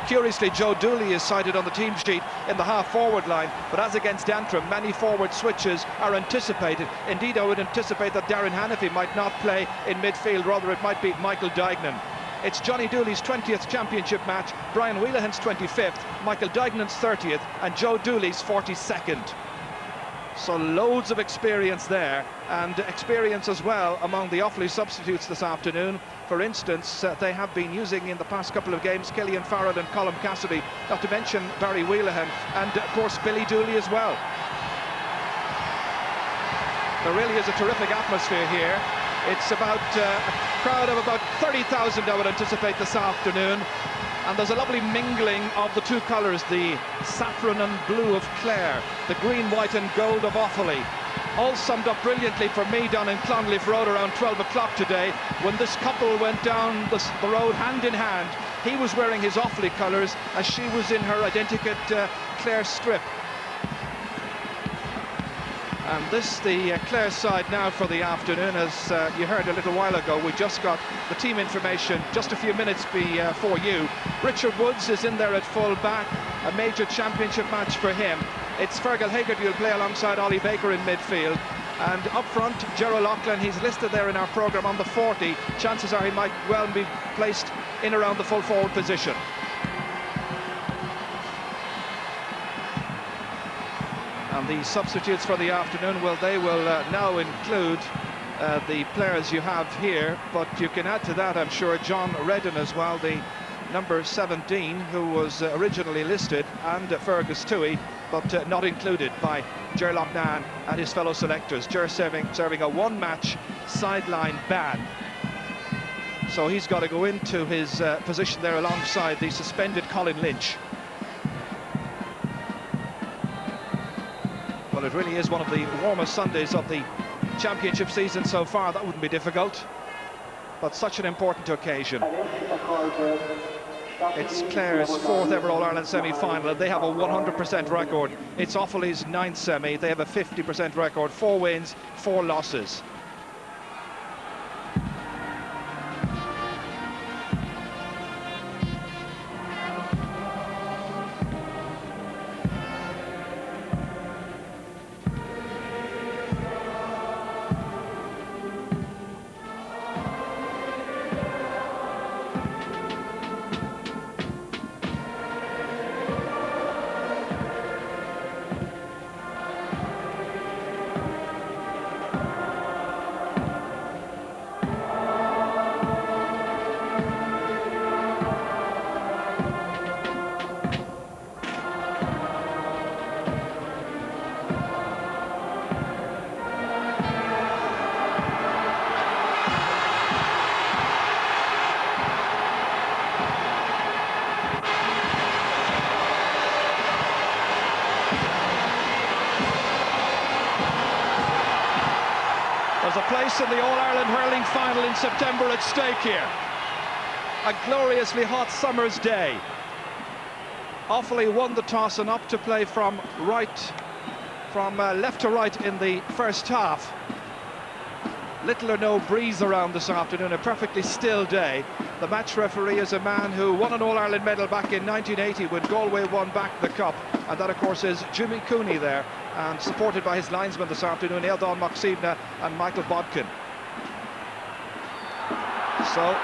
Curiously, Joe Dooley is cited on the team sheet in the half-forward line, but as against Antrim, many forward switches are anticipated. Indeed, I would anticipate that Darren Hannifey might not play in midfield, rather it might be Michael Duignan. It's Johnny Dooley's 20th championship match, Brian Wheelahan's 25th, Michael Duignan's 30th, and Joe Dooley's 42nd. So loads of experience there, and experience as well among the Offaly substitutes this afternoon. For instance, they have been using in the past couple of games Killian Farrell and Colm Cassidy, not to mention Barry Wheelahan, and of course Billy Dooley as well. There really is a terrific atmosphere here. It's about a crowd of about 30,000, I would anticipate, this afternoon. And there's a lovely mingling of the two colours, the saffron and blue of Clare, the green, white and gold of Offaly. All summed up brilliantly for me down in Clongleaf Road around 12 o'clock today, when this couple went down the road hand in hand. He was wearing his Offaly colours as she was in her identical Clare strip. And this, the Clare side now for the afternoon. As you heard a little while ago, we just got the team information just a few minutes before you. Richard Woods is in there at full back, a major championship match for him. It's Fergal Hegarty who'll play alongside Ollie Baker in midfield. And up front, Gerald Loughlin, he's listed there in our programme on the 40. Chances are he might well be placed in around the full forward position. And the substitutes for the afternoon, well, they will now include the players you have here, but you can add to that, I'm sure, John Redden as well, the number 17, who was originally listed, and Fergus Toohey, but not included by Ger Loughnane and his fellow selectors. Ger serving a one-match sideline ban. So he's got to go into his position there alongside the suspended Colin Lynch. Well, it really is one of the warmest Sundays of the championship season so far. That wouldn't be difficult, but such an important occasion. It's Clare's 4th ever All-Ireland semi-final, and they have a 100% record. It's Offaly's 9th semi. They have a 50% record, 4 wins, 4 losses. There's a place in the All-Ireland hurling final in September at stake here. A gloriously hot summer's day. Offaly won the toss and up to play from left to right in the first half. Little or no breeze around this afternoon, a perfectly still day. The match referee is a man who won an All-Ireland medal back in 1980 when Galway won back the cup, and that of course is Jimmy Cooney there, and supported by his linesmen this afternoon, Eildon Moxibna and Michael Bodkin. So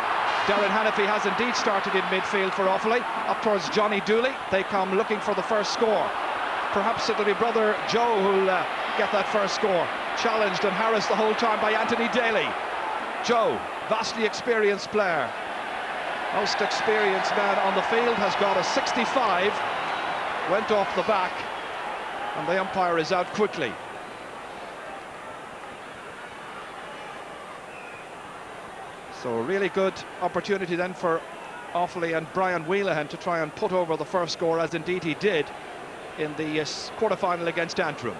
Darren Hannifey has indeed started in midfield for Offaly, up towards Johnny Dooley. They come looking for the first score. Perhaps it'll be brother Joe who'll get that first score. Challenged and harassed the whole time by Anthony Daly. Joe, vastly experienced player, most experienced man on the field, has got a 65, went off the back, and the umpire is out quickly. So a really good opportunity then for Offaly and Brian Wheelahan to try and put over the first score, as indeed he did in the quarter-final against Antrim.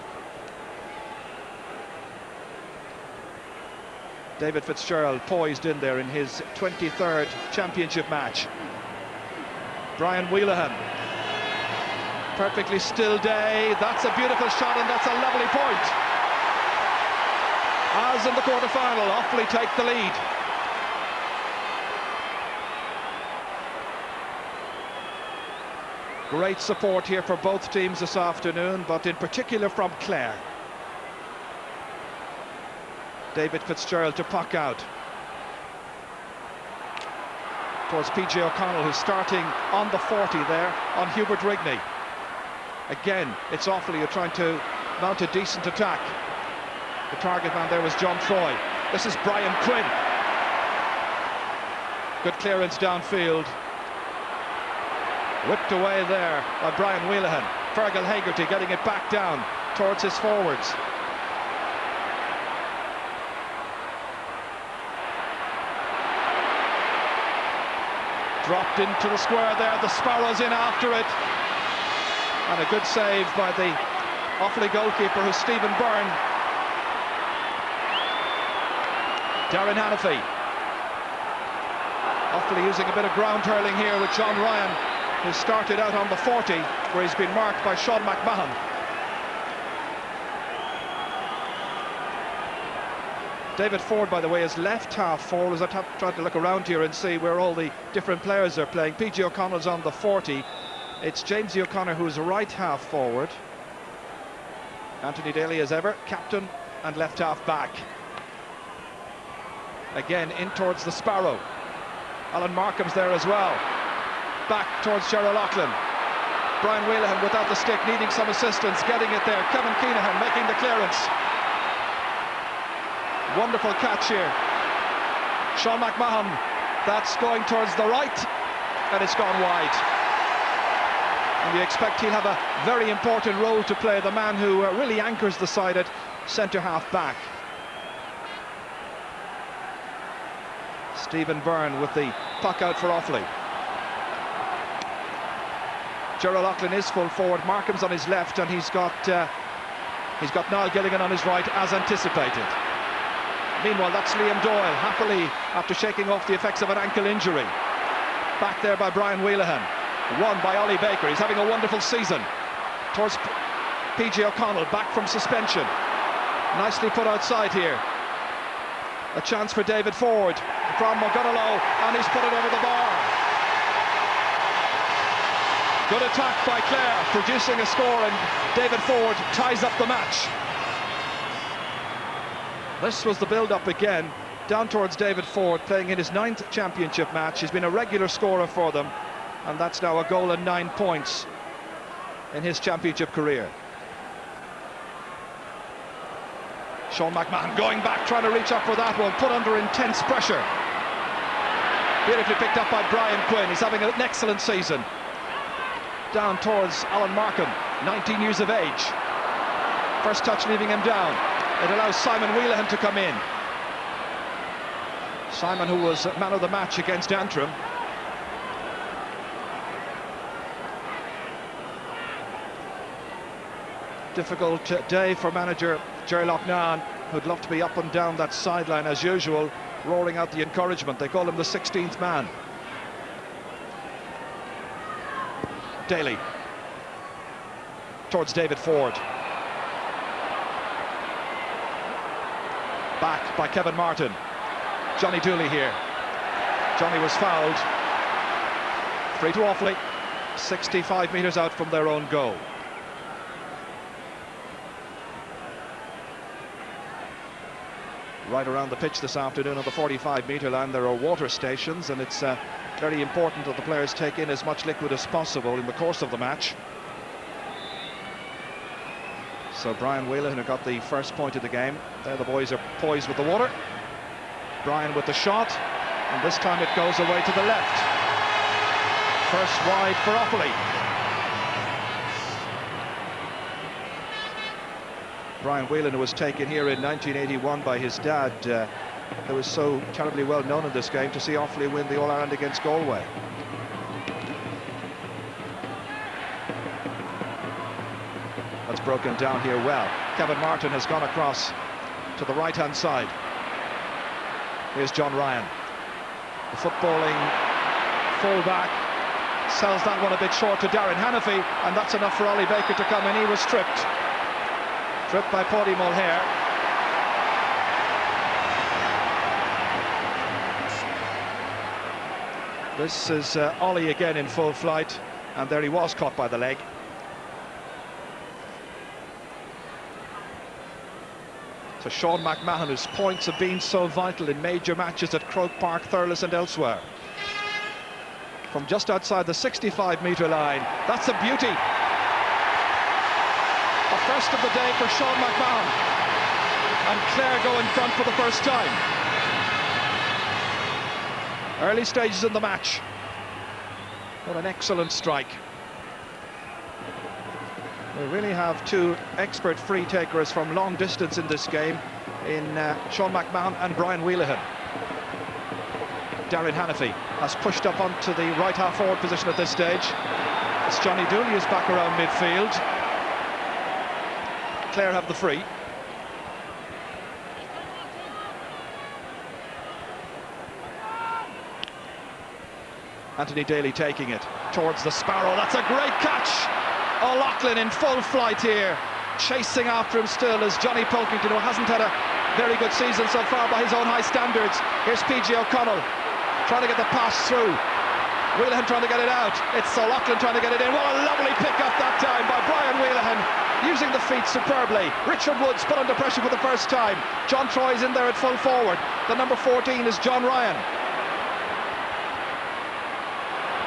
David Fitzgerald poised in there in his 23rd championship match. Brian Wheelahan. Perfectly still day. That's a beautiful shot, and that's a lovely point. As in the quarter-final, Offaly take the lead. Great support here for both teams this afternoon, but in particular from Clare. David Fitzgerald to puck out towards PJ O'Connell, who's starting on the 40 there on Hubert Rigney. Again, it's Offaly who are trying to mount a decent attack. The target man there was John Troy. This is Brian Quinn. Good clearance downfield. Whipped away there by Brian Wheelahan. Fergal Hegarty getting it back down towards his forwards. Dropped into the square there, the Sparrows in after it. And a good save by the Offaly goalkeeper, who's Stephen Byrne. Darren Hannafy. Offaly using a bit of ground hurling here with John Ryan, who started out on the 40, where he's been marked by Sean McMahon. David Ford, by the way, is left half forward, as I tried to look around here and see where all the different players are playing. PG O'Connell's on the 40. It's Jamesy O'Connor who is right half forward. Anthony Daly, as ever, captain and left half back. Again, in towards the Sparrow. Alan Markham's there as well. Back towards Gerald Loughlin. Brian Wheelahan without the stick, needing some assistance, getting it there. Kevin Keenahan making the clearance. Wonderful catch here. Sean McMahon, that's going towards the right, and it's gone wide. And you expect he'll have a very important role to play, the man who really anchors the side at centre half back. Stephen Byrne with the puck out for Offaly. Gerald Loughlin is full forward. Markham's on his left, and he's got Niall Gilligan on his right, as anticipated. Meanwhile, that's Liam Doyle, happily, after shaking off the effects of an ankle injury. Back there by Brian Wheelahan. Won by Ollie Baker. He's having a wonderful season. Towards PJ O'Connell, back from suspension. Nicely put outside here. A chance for David Ford from McGonagall, and he's put it over the bar. Good attack by Clare, producing a score, and David Ford ties up the match. This was the build-up again, down towards David Ford, playing in his 9th championship match. He's been a regular scorer for them, and that's now a goal and 9 points in his championship career. Sean McMahon going back, trying to reach up for that one, put under intense pressure. Beautifully picked up by Brian Quinn. He's having an excellent season. Down towards Alan Markham, 19 years of age. First touch leaving him down. It allows Simon Wheelahan to come in. Simon, who was man of the match against Antrim. Difficult day for manager Gerry Loughnane, who'd love to be up and down that sideline as usual, roaring out the encouragement. They call him the 16th man. Daly towards David Ford. Back by Kevin Martin. Johnny Dooley here. Johnny was fouled. Free to Offaly, 65 metres out from their own goal. Right around the pitch this afternoon on the 45-metre line there are water stations, and it's very important that the players take in as much liquid as possible in the course of the match. So Brian Wheelahan got the first point of the game. There the boys are poised with the water. Brian with the shot, and this time it goes away to the left. First wide for Offaly. Brian Whelan, who was taken here in 1981 by his dad, who was so terribly well known in this game, to see Offaly win the All-Ireland against Galway. That's broken down here well. Kevin Martin has gone across to the right-hand side. Here's John Ryan. The footballing full-back sells that one a bit short to Darren Hannafy, and that's enough for Ollie Baker to come in. He was tripped. Tripped by Paddy Mulhare. This is Ollie again in full flight. And there he was, caught by the leg. So Sean McMahon, whose points have been so vital in major matches at Croke Park, Thurles and elsewhere. From just outside the 65-metre line, that's a beauty. A first of the day for Sean McMahon. And Clare go in front for the first time. Early stages in the match. What an excellent strike. We really have two expert free takers from long distance in this game in Sean McMahon and Brian Wheelahan. Darren Hannafy has pushed up onto the right half forward position at this stage. It's Johnny Dooley who's back around midfield. Clare have the free. Anthony Daly taking it towards the Sparrow. That's a great catch. O'Loughlin in full flight here, chasing after him still is Johnny Pilkington, who hasn't had a very good season so far by his own high standards. Here's PG O'Connell trying to get the pass through. Wheelahan trying to get it out. It's O'Loughlin trying to get it in. What a lovely pick-up that time by Brian Wheelahan, using the feet superbly. Richard Woods put under pressure for the first time. John Troy's in there at full forward. The number 14 is John Ryan.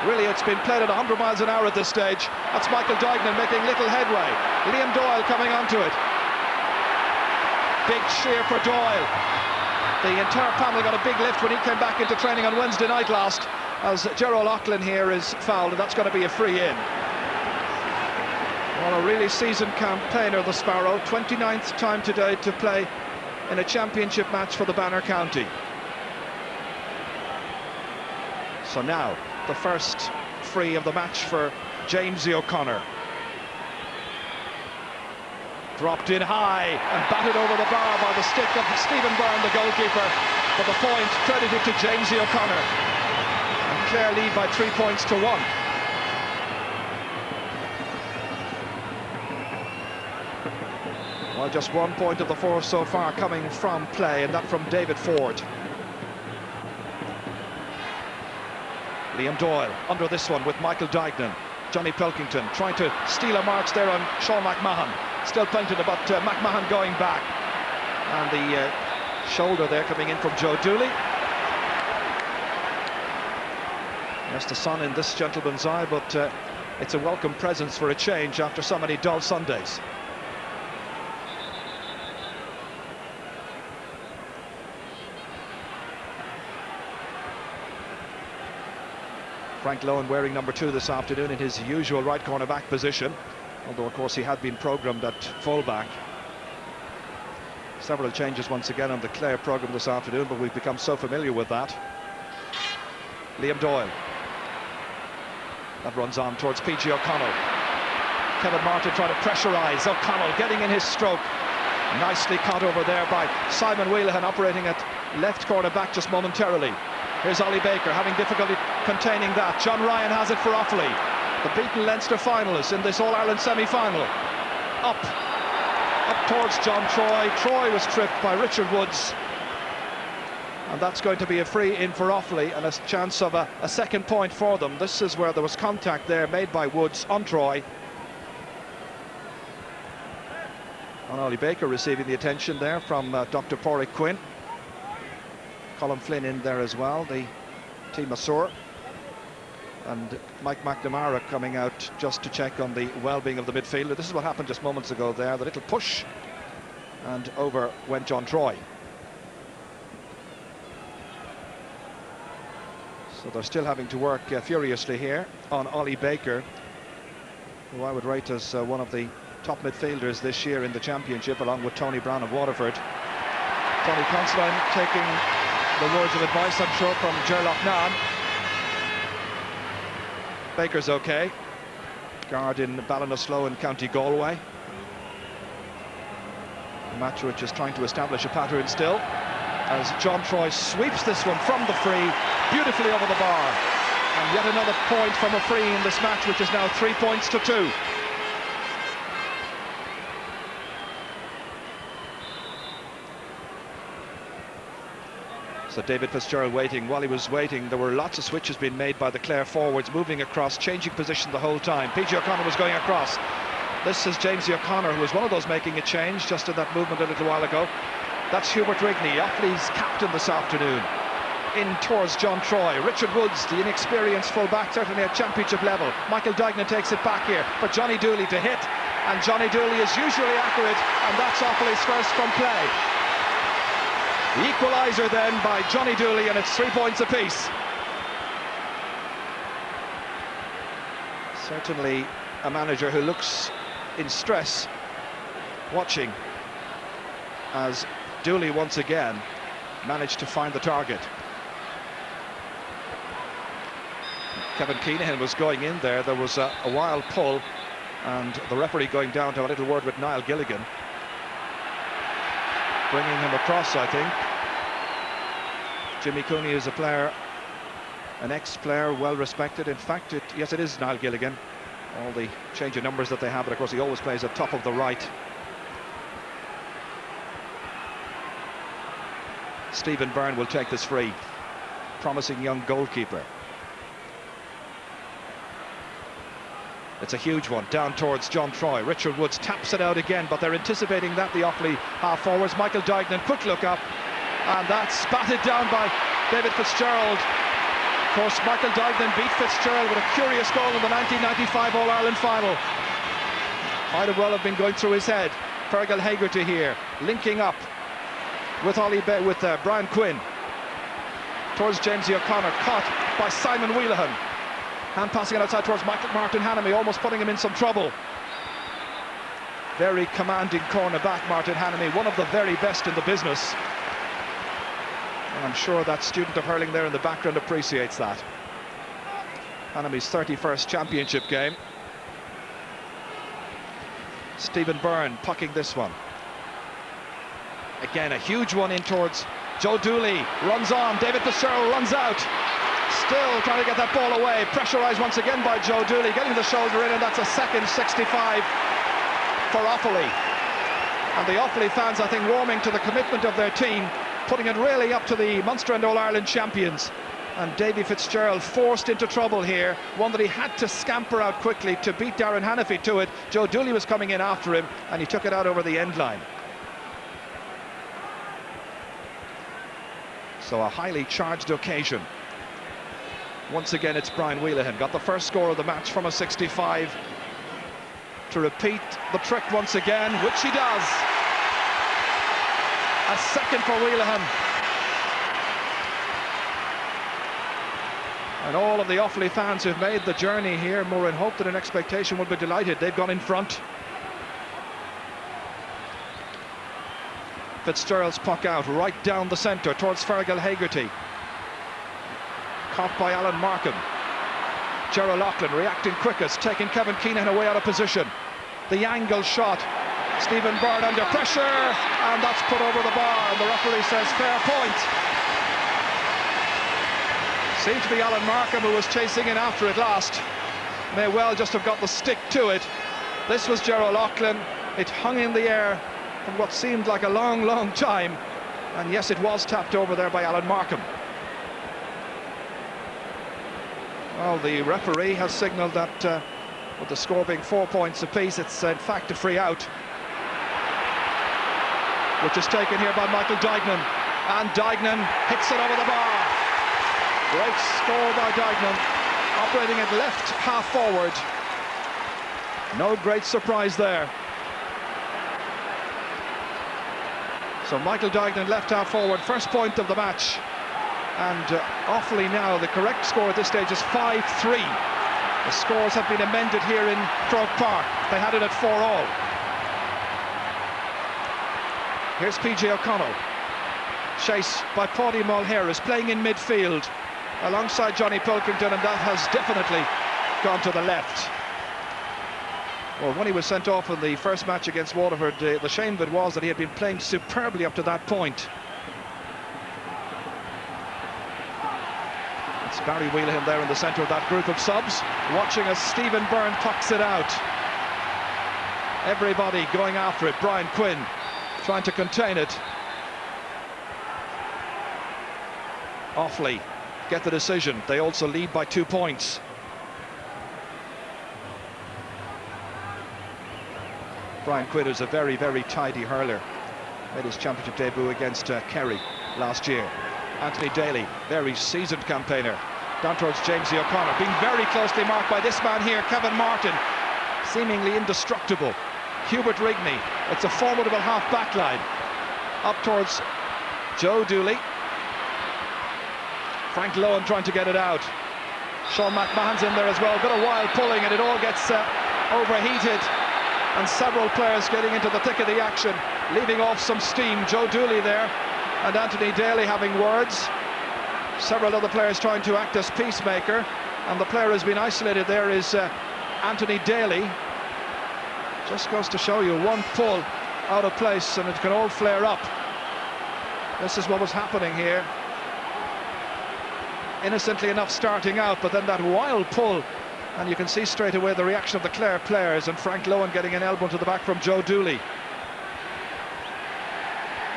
Really, it's been played at 100 miles an hour at this stage. That's Michael Duignan making little headway. Liam Doyle coming onto it. Big cheer for Doyle. The entire panel got a big lift when he came back into training on Wednesday night last, as Gerald O'Loughlin here is fouled, and that's going to be a free in. Well, a really seasoned campaigner, the Sparrow. 29th time today to play in a championship match for the Banner County. So now, the first free of the match for Jamesy O'Connor. Dropped in high and batted over the bar by the stick of Stephen Byrne, the goalkeeper. But the point credited to Jamesy O'Connor. And Clare lead by 3 points to 1. Well, just 1 point of the 4 so far coming from play, and that from David Ford. Liam Doyle under this one with Michael Duignan. Johnny Pilkington trying to steal a marks there on Sean McMahon. Still plenty about McMahon going back. And the shoulder there coming in from Joe Dooley. Yes, the sun in this gentleman's eye, but it's a welcome presence for a change after so many dull Sundays. Frank Lohan wearing number 2 this afternoon in his usual right corner back position, although of course he had been programmed at full-back. Several changes once again on the Clare programme this afternoon, but we've become so familiar with that. Liam Doyle. That runs on towards PG O'Connell. Kevin Martin trying to pressurise O'Connell, getting in his stroke. Nicely caught over there by Simon Wheelahan, operating at left corner back just momentarily. Here's Ollie Baker having difficulty containing that. John Ryan has it for Offaly, the beaten Leinster finalists in this All-Ireland semi-final. Up towards John Troy. Troy was tripped by Richard Woods. And that's going to be a free in for Offaly and a chance of a second point for them. This is where there was contact there made by Woods on Troy. And Ollie Baker receiving the attention there from Dr. Porrick Quinn. Colin Flynn in there as well, the team masseur. And Mike McNamara coming out just to check on the well-being of the midfielder. This is what happened just moments ago there, the little push, and over went John Troy. So they're still having to work furiously here on Ollie Baker, who I would rate as one of the top midfielders this year in the championship, along with Tony Brown of Waterford. Tony Considine taking the words of advice, I'm sure, from Gerlach Nan. Baker's okay. Guard in Ballinasloe in County Galway. A match which is trying to establish a pattern still, as John Troy sweeps this one from the free, beautifully over the bar. And yet another point from a free in this match, which is now 3 points to 2. So David Fitzgerald waiting. While he was waiting, there were lots of switches being made by the Clare forwards, moving across, changing position the whole time. PJ O'Connor was going across. This is James O'Connor, who was one of those making a change just in that movement a little while ago. That's Hubert Rigney, Offaly's captain this afternoon. In towards John Troy. Richard Woods, the inexperienced full-back, certainly at championship level. Michael Duignan takes it back here for Johnny Dooley to hit. And Johnny Dooley is usually accurate, and that's Offaly's first from play. The equaliser then by Johnny Dooley, and it's 3 points apiece. Certainly a manager who looks in stress watching as Dooley once again managed to find the target. Kevin Keenahan was going in there. There was a wild pull, and the referee going down to have a little word with Niall Gilligan, bringing him across, I think. Jimmy Cooney is a player, an ex-player, well respected. In fact, yes, it is Niall Gilligan. All the change of numbers that they have, but of course he always plays at top of the right. Stephen Byrne will take this free. Promising young goalkeeper. It's a huge one, down towards John Troy. Richard Woods taps it out again, but they're anticipating that, the Offaly half-forwards. Michael Duignan, quick look up, and that's batted down by David Fitzgerald. Of course, Michael Duignan beat Fitzgerald with a curious goal in the 1995 All-Ireland final. Might have well have been going through his head. Fergal Hegarty here, linking up with Brian Quinn. Towards James O'Connor, caught by Simon Wheelahan. Hand passing it outside towards Martin Hannamy, almost putting him in some trouble. Very commanding corner back, Martin Hannamy, one of the very best in the business. And I'm sure that student of hurling there in the background appreciates that. Hanamy's 31st championship game. Stephen Byrne pucking this one. Again, a huge one in towards Joe Dooley. Runs on, David Fitzgerald runs out. Still trying to get that ball away. Pressurised once again by Joe Dooley, getting the shoulder in, and that's a second 65 for Offaly. And the Offaly fans, I think, warming to the commitment of their team, putting it really up to the Munster and All-Ireland champions. And Davy Fitzgerald forced into trouble here, one that he had to scamper out quickly to beat Darren Hannafy to it. Joe Dooley was coming in after him, and he took it out over the end line. So a highly charged occasion. Once again, it's Brian Wheelahan, got the first score of the match from a 65. To repeat the trick once again, which he does. A second for Wheelahan. And all of the Offaly fans who've made the journey here, more in hope than in expectation, will be delighted. They've gone in front. Fitzgerald's puck out right down the centre towards Fergal Hegarty. Caught by Alan Markham. Gerald Loughlin reacting quickest, taking Kevin Keenahan away out of position. The angle shot. Stephen Byrne under pressure, and that's put over the bar, and the referee says fair point. Seemed to be Alan Markham who was chasing in after it last. May well just have got the stick to it. This was Gerald Loughlin. It hung in the air for what seemed like a long, long time. And yes, it was tapped over there by Alan Markham. Well, the referee has signalled that with the score being 4 points apiece, it's in fact a free out, which is taken here by Michael Duignan. And Duignan hits it over the bar. Great score by Duignan, operating at left half forward. No great surprise there. So Michael Duignan left half forward, first point of the match. And Offaly now, the correct score at this stage is 5-3. The scores have been amended here in Croke Park. They had it at 4-all. Here's PJ O'Connell. Chase by Paddy Mulher, playing in midfield alongside Johnny Pilkington, and that has definitely gone to the left. Well, when he was sent off in the first match against Waterford, the shame of it was that he had been playing superbly up to that point. It's Barry Wheelahan there in the centre of that group of subs, watching as Stephen Byrne pucks it out. Everybody going after it. Brian Quinn trying to contain it. Offaly get the decision. They also lead by 2 points. Brian Quidder's a very, very tidy hurler. Made his championship debut against Kerry last year. Anthony Daly, very seasoned campaigner. Down towards Jamesy O'Connor, being very closely marked by this man here, Kevin Martin, seemingly indestructible. Hubert Rigney, it's a formidable half-back line. Up towards Joe Dooley. Frank Lohan trying to get it out. Sean McMahon's in there as well. A bit of wild pulling, and it all gets overheated. And several players getting into the thick of the action, leaving off some steam. Joe Dooley there, and Anthony Daly having words. Several other players trying to act as peacemaker, and the player who's been isolated there is Anthony Daly. Just goes to show you, one pull out of place and it can all flare up. This is what was happening here. Innocently enough starting out, but then that wild pull, and you can see straight away the reaction of the Clare players, and Frank Lohan getting an elbow to the back from Joe Dooley.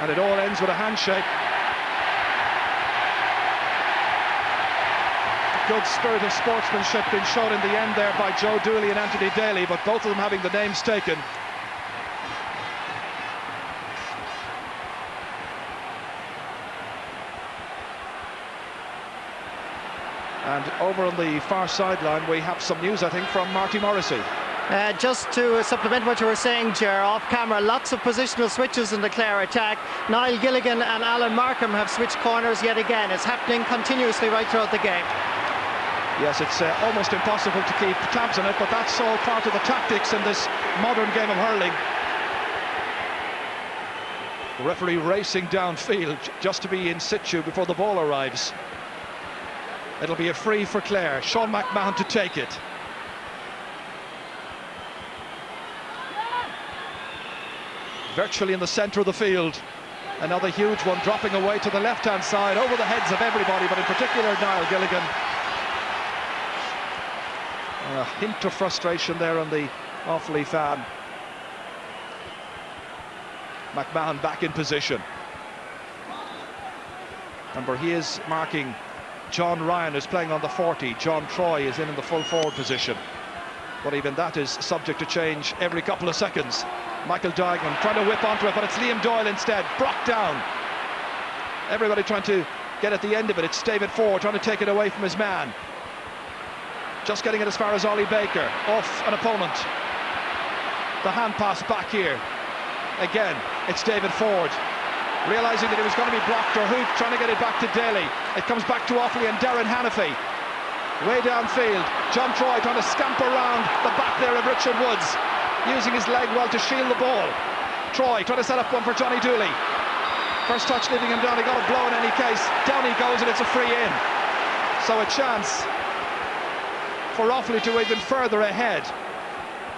And it all ends with a handshake. Good spirit of sportsmanship being shown in the end there by Joe Dooley and Anthony Daly, but both of them having the names taken. And over on the far sideline we have some news, I think, from Marty Morrissey. Just to supplement what you were saying, Ger, off camera, lots of positional switches in the Clare attack. Niall Gilligan and Alan Markham have switched corners yet again. It's happening continuously right throughout the game. Yes, it's almost impossible to keep tabs on it, but that's all part of the tactics in this modern game of hurling. The referee racing downfield just to be in situ before the ball arrives. It'll be a free for Clare. Sean McMahon to take it. Virtually in the centre of the field. Another huge one dropping away to the left-hand side, over the heads of everybody, but in particular Niall Gilligan. A hint of frustration there on the Offaly fan. McMahon back in position. Remember, he is marking John Ryan, is playing on the 40. John Troy is in the full forward position. But even that is subject to change every couple of seconds. Michael Duignan trying to whip onto it, but it's Liam Doyle instead. Brock down. Everybody trying to get at the end of it. It's David Ford trying to take it away from his man. Just getting it as far as Ollie Baker, off an opponent. The hand pass back here. Again, it's David Ford, realising that it was going to be blocked or hooped, trying to get it back to Daly. It comes back to Offaly and Darren Hannafy. Way downfield, John Troy trying to scamper around the back there of Richard Woods, using his leg well to shield the ball. Troy trying to set up one for Johnny Dooley. First touch leaving him down, he got a blow in any case. Down he goes and it's a free in. So a chance for Offaly to even further ahead.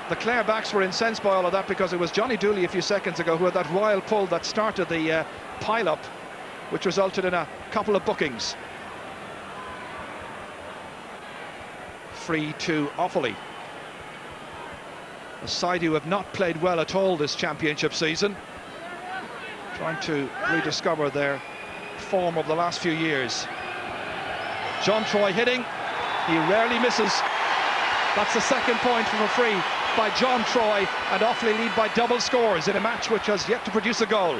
The Clare backs were incensed by all of that because it was Johnny Dooley a few seconds ago who had that wild pull that started the pile-up, which resulted in a couple of bookings. Free to Offaly. A side who have not played well at all this championship season, trying to rediscover their form of the last few years. John Troy hitting. He rarely misses. That's the second point from a free by John Troy, and Offaly lead by double scores in a match which has yet to produce a goal.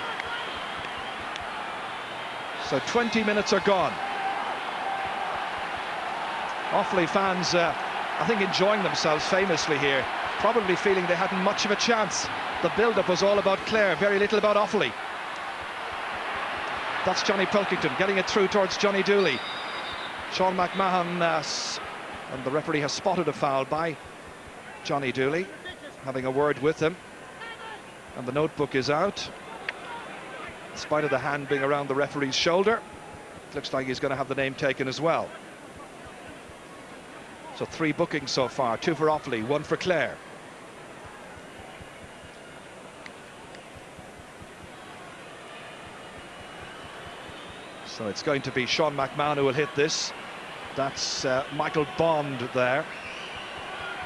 So 20 minutes are gone. Offaly fans, I think, enjoying themselves famously here, probably feeling they hadn't much of a chance. The build-up was all about Clare, very little about Offaly. That's Johnny Pilkington getting it through towards Johnny Dooley. Sean McMahon, and the referee has spotted a foul by Johnny Dooley, having a word with him, and the notebook is out. In spite of the hand being around the referee's shoulder, it looks like he's going to have the name taken as well. So 3 bookings so far, 2 for Offaly, 1 for Clare. So it's going to be Sean McMahon who will hit this. That's Michael Bond there,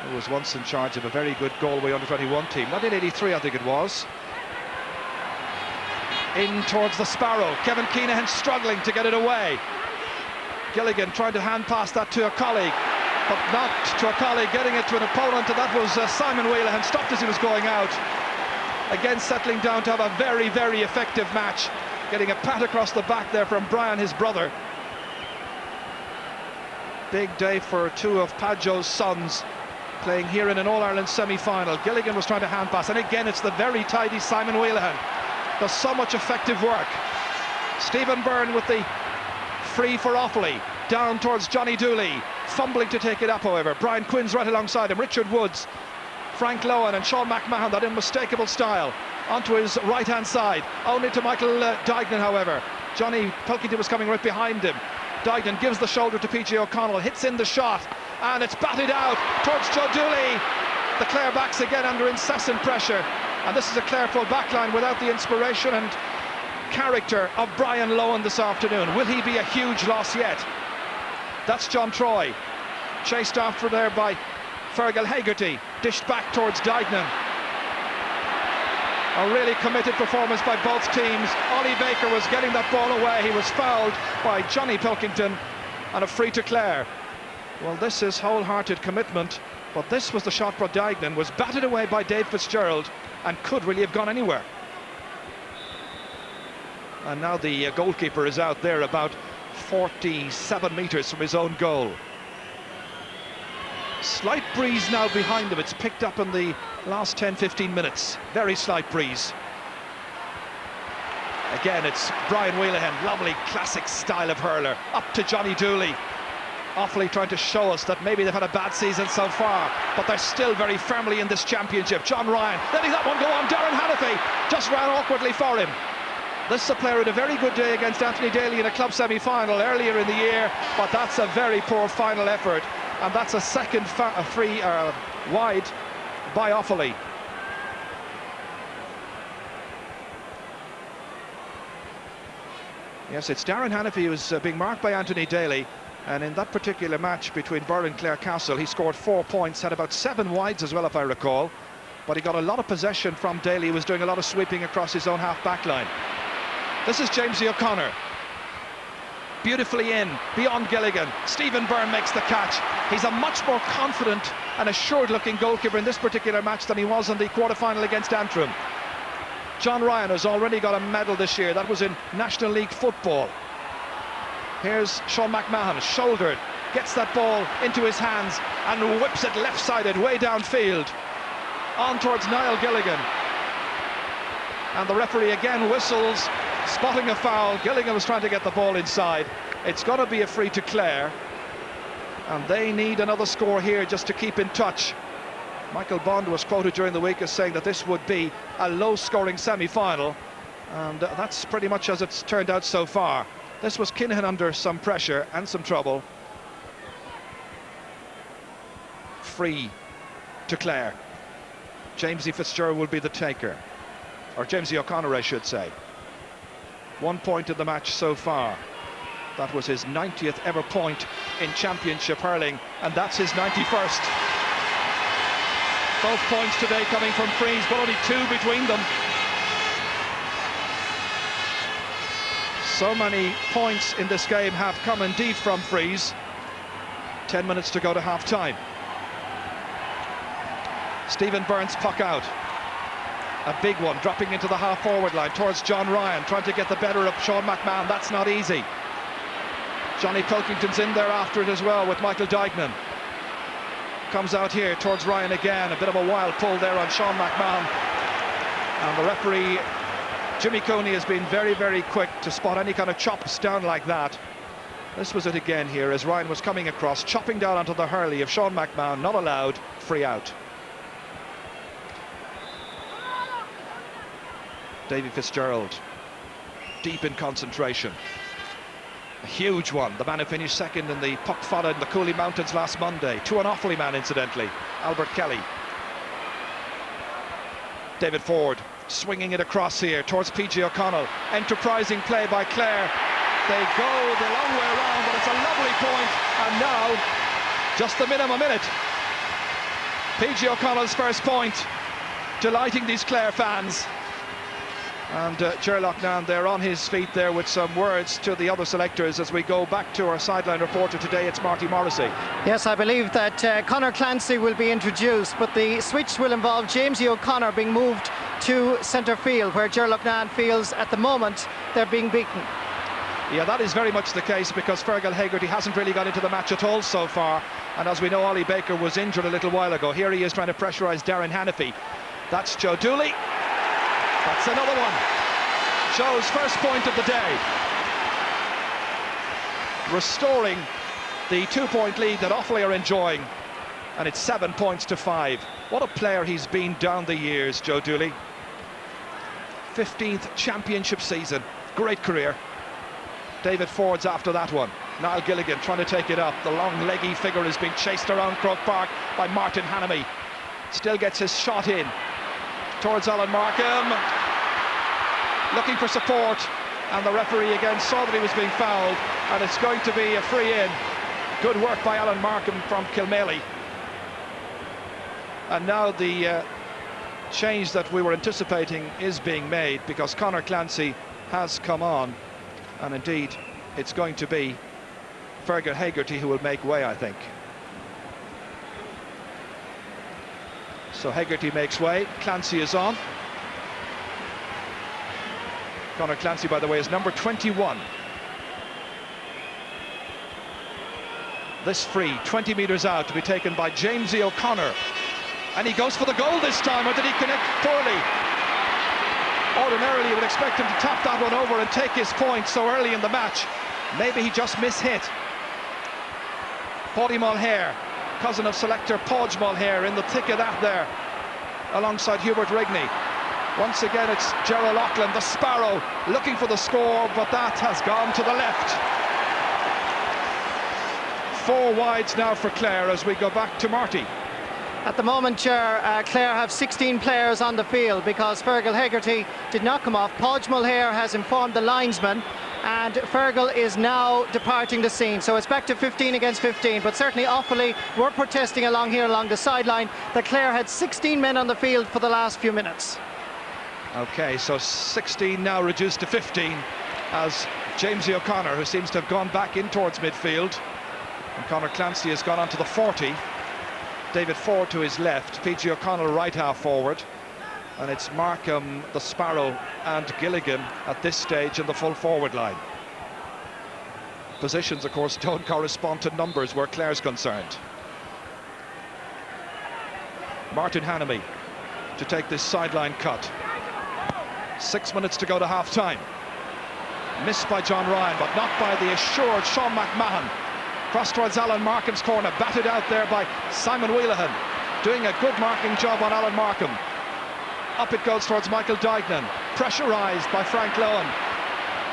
who was once in charge of a very good Galway under-21 team. 1983, I think it was. In towards the Sparrow. Kevin Keenahan struggling to get it away. Gilligan trying to hand pass that to a colleague, but not to a colleague, getting it to an opponent, and that was Simon Wheelahan, stopped as he was going out. Again settling down to have a very, very effective match, getting a pat across the back there from Brian, his brother. Big day for two of Padjo's sons playing here in an All-Ireland semi-final. Gilligan was trying to hand pass, and again it's the very tidy Simon Wheelahan. Does so much effective work. Stephen Byrne with the free for Offaly, down towards Johnny Dooley, fumbling to take it up however. Brian Quinn's right alongside him, Richard Woods, Frank Lohan and Sean McMahon, that unmistakable style, onto his right-hand side, only to Michael Dignan however. Johnny Pilkington was coming right behind him. Dignan gives the shoulder to PJ O'Connell, hits in the shot, and it's batted out towards Joe Dooley. The Clare backs again under incessant pressure, and this is a Clare full backline without the inspiration and character of Brian Lohan this afternoon. Will he be a huge loss yet? That's John Troy, chased after there by Fergal Hegarty, dished back towards Dignan. A really committed performance by both teams. Ollie Baker was getting that ball away. He was fouled by Johnny Pilkington, and a free to Clare. Well, this is wholehearted commitment, but this was the shot for Dignan, was batted away by Dave Fitzgerald and could really have gone anywhere. And now the goalkeeper is out there about 47 metres from his own goal. Slight breeze now behind him. It's picked up in the last 10-15 minutes. Very slight breeze. Again, it's Brian Wheelahan, lovely classic style of hurler, up to Johnny Dooley. Offaly trying to show us that maybe they've had a bad season so far, but they're still very firmly in this championship. John Ryan letting that one go on. Darren Hannafy just ran awkwardly for him. This is a player who had a very good day against Anthony Daly in a club semi-final earlier in the year, but that's a very poor final effort, and that's a second free wide by Offaly. Yes, it's Darren Hannafy who's being marked by Anthony Daly, and in that particular match between Burr and Clarecastle, he scored 4 points, had about 7 wides as well, if I recall, but he got a lot of possession from Daly, who was doing a lot of sweeping across his own half-back line. This is Jamesy O'Connor, beautifully in, beyond Gilligan. Stephen Byrne makes the catch. He's a much more confident and assured-looking goalkeeper in this particular match than he was in the quarter-final against Antrim. John Ryan has already got a medal this year. That was in National League football. Here's Sean McMahon, shouldered, gets that ball into his hands and whips it left-sided way downfield, on towards Niall Gilligan. And the referee again whistles, spotting a foul. Gilligan was trying to get the ball inside. It's going to be a free to Clare, and they need another score here just to keep in touch. Michael Bond was quoted during the week as saying that this would be a low-scoring semi-final, and that's pretty much as it's turned out so far. This was Kinahan under some pressure and some trouble. Free to Clare. Jamesy Fitzgerald will be the taker, or Jamesy O'Connor, I should say. 1 point in the match so far. That was his 90th ever point in championship hurling, and that's his 91st. Both points today coming from frees, but only 2 between them. So many points in this game have come indeed from frees. 10 minutes to go to half-time. Stephen Byrne's puck out. A big one, dropping into the half-forward line towards John Ryan, trying to get the better of Sean McMahon. That's not easy. Johnny Pilkington's in there after it as well with Michael Dignan. Comes out here towards Ryan again. A bit of a wild pull there on Sean McMahon. And the referee, Jimmy Cooney, has been very, very quick to spot any kind of chops down like that. This was it again here as Ryan was coming across, chopping down onto the hurley of Sean McMahon. Not allowed, free out. Davy Fitzgerald, deep in concentration. A huge one, the man who finished second in the puck fodder in the Cooley Mountains last Monday. To an Offaly man, incidentally, Albert Kelly. David Ford swinging it across here towards PJ O'Connell. Enterprising play by Clare. They go the long way around, but it's a lovely point. And now, just the minimum minute. PJ O'Connell's first point, delighting these Clare fans. And Ger Loughnane there on his feet there with some words to the other selectors as we go back to our sideline reporter today. It's Marty Morrissey. Yes, I believe that Conor Clancy will be introduced, but the switch will involve Jamesy O'Connor being moved to centre field, where Ger Loughnane feels at the moment they're being beaten. Yeah, that is very much the case, because Fergal Hegarty hasn't really got into the match at all so far, and as we know, Ollie Baker was injured a little while ago. Here he is trying to pressurise Darren Hannafy. That's Joe Dooley. That's another one. Joe's first point of the day. Restoring the 2-point lead that Offaly are enjoying, and it's 7 points to 5. What a player he's been down the years, Joe Dooley. 15th championship season, great career. David Ford's after that one. Niall Gilligan trying to take it up. The long leggy figure is being chased around Croke Park by Martin Hannamy. Still gets his shot in towards Alan Markham, looking for support, and the referee again saw that he was being fouled, and it's going to be a free in. Good work by Alan Markham from Kilmaley. And now the change that we were anticipating is being made, because Conor Clancy has come on, and indeed it's going to be Fergal Hegarty who will make way, I think. So Hegarty makes way, Clancy is on. Conor Clancy, by the way, is number 21. This free, 20 metres out, to be taken by Jamesy O'Connor. And he goes for the goal this time, or did he connect poorly? Ordinarily you would expect him to tap that one over and take his point so early in the match. Maybe he just mishit. Paddy Mulhare, cousin of selector Podge Mulhare, in the thick of that there, alongside Hubert Rigney. Once again it's Gerald Loughlin, the Sparrow, looking for the score, but that has gone to the left. 4 wides now for Clare as we go back to Marty. At the moment, Clare have 16 players on the field, because Fergal Hegarty did not come off. Podge Mulhare has informed the linesman, and Fergal is now departing the scene. So it's back to 15 against 15, but certainly Offaly were protesting along here along the sideline that Clare had 16 men on the field for the last few minutes. Okay, so 16 now reduced to 15 as Jamesy O'Connor, who seems to have gone back in towards midfield, and Conor Clancy has gone on to the 40. David Ford to his left, PG O'Connell right half forward, and it's Markham, the Sparrow, and Gilligan at this stage in the full forward line. Positions, of course, don't correspond to numbers where Clare's concerned. Martin Hannamy to take this sideline cut. 6 minutes to go to half-time. Missed by John Ryan, but not by the assured Sean McMahon. Cross towards Alan Markham's corner, batted out there by Simon Wheelahan, doing a good marking job on Alan Markham. Up it goes towards Michael Duignan, pressurised by Frank Lohan.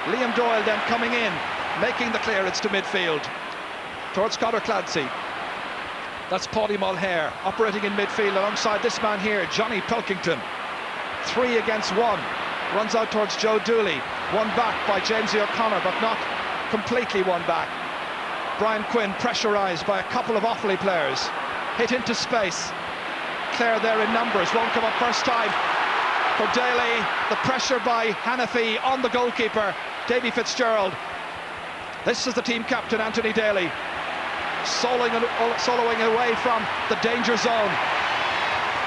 Liam Doyle then coming in, making the clearance to midfield towards Conor Clancy. That's Paddy Mulhare operating in midfield alongside this man here, Johnny Pilkington. 3 against 1, runs out towards Joe Dooley. One back by Jamesy O'Connor, but not completely one back. Brian Quinn pressurised by a couple of Offaly players, hit into space. Clare there in numbers, won't come up first time for Daly. The pressure by Hannafy on the goalkeeper, Davy Fitzgerald. This is the team captain, Anthony Daly, soloing away from the danger zone.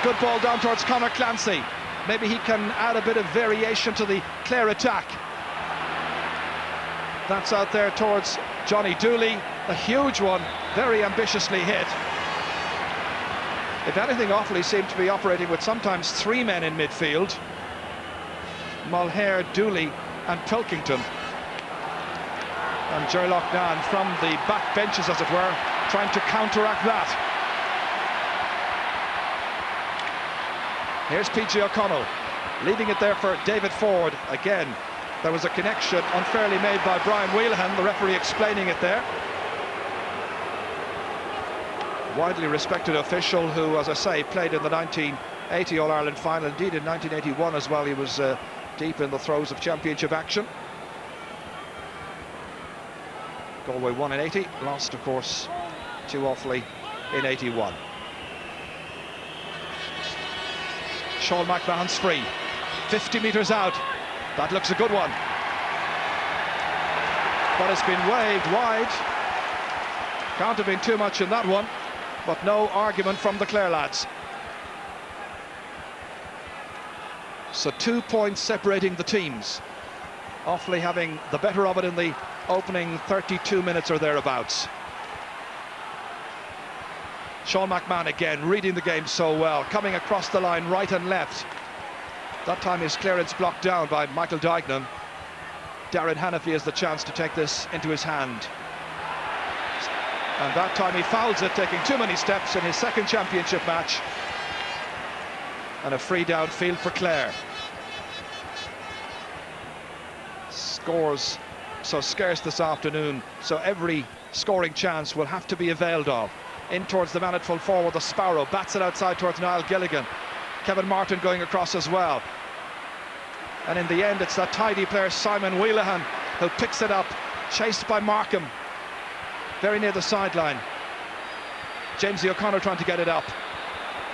Good ball down towards Conor Clancy. Maybe he can add a bit of variation to the Clare attack. That's out there towards Johnny Dooley, a huge one, very ambitiously hit. If anything, Offaly seem to be operating with sometimes 3 men in midfield. Mulhare, Dooley and Pilkington. And Ger Loughnane from the back benches, as it were, trying to counteract that. Here's PG O'Connell, leaving it there for David Ford. Again, there was a connection unfairly made by Brian Wheelahan, the referee explaining it there. Widely respected official who, as I say, played in the 1980 All-Ireland final, indeed in 1981 as well. He was deep in the throes of championship action. Galway won in 80, lost of course to Offaly in 81. Sean McMahon's free, 50 metres out. That looks a good one. But it's been waved wide. Can't have been too much in that one, but no argument from the Clare lads. So 2 points separating the teams. Offaly having the better of it in the opening 32 minutes or thereabouts. Sean McMahon again, reading the game so well, coming across the line right and left. That time his clearance blocked down by Michael Duignan. Darren Hannafy has the chance to take this into his hand. And that time he fouls it, taking too many steps in his second championship match. And a free downfield for Clare. Scores so scarce this afternoon, so every scoring chance will have to be availed of. In towards the man at full forward, the Sparrow bats it outside towards Niall Gilligan. Kevin Martin going across as well. And in the end, it's that tidy player Simon Wheelahan who picks it up, chased by Markham, very near the sideline. James O'Connor trying to get it up,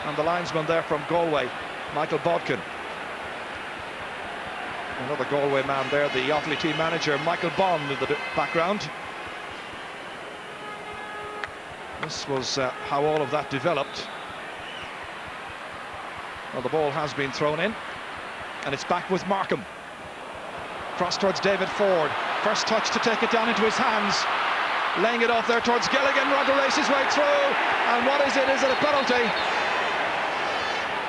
and the linesman there from Galway, Michael Bodkin. Another Galway man there, the Offaly team manager, Michael Bond, in the background. This was how all of that developed. Well, the ball has been thrown in, and it's back with Markham. Cross towards David Ford. First touch to take it down into his hands. Laying it off there towards Gilligan. Roger races his way through. And what is it? Is it a penalty?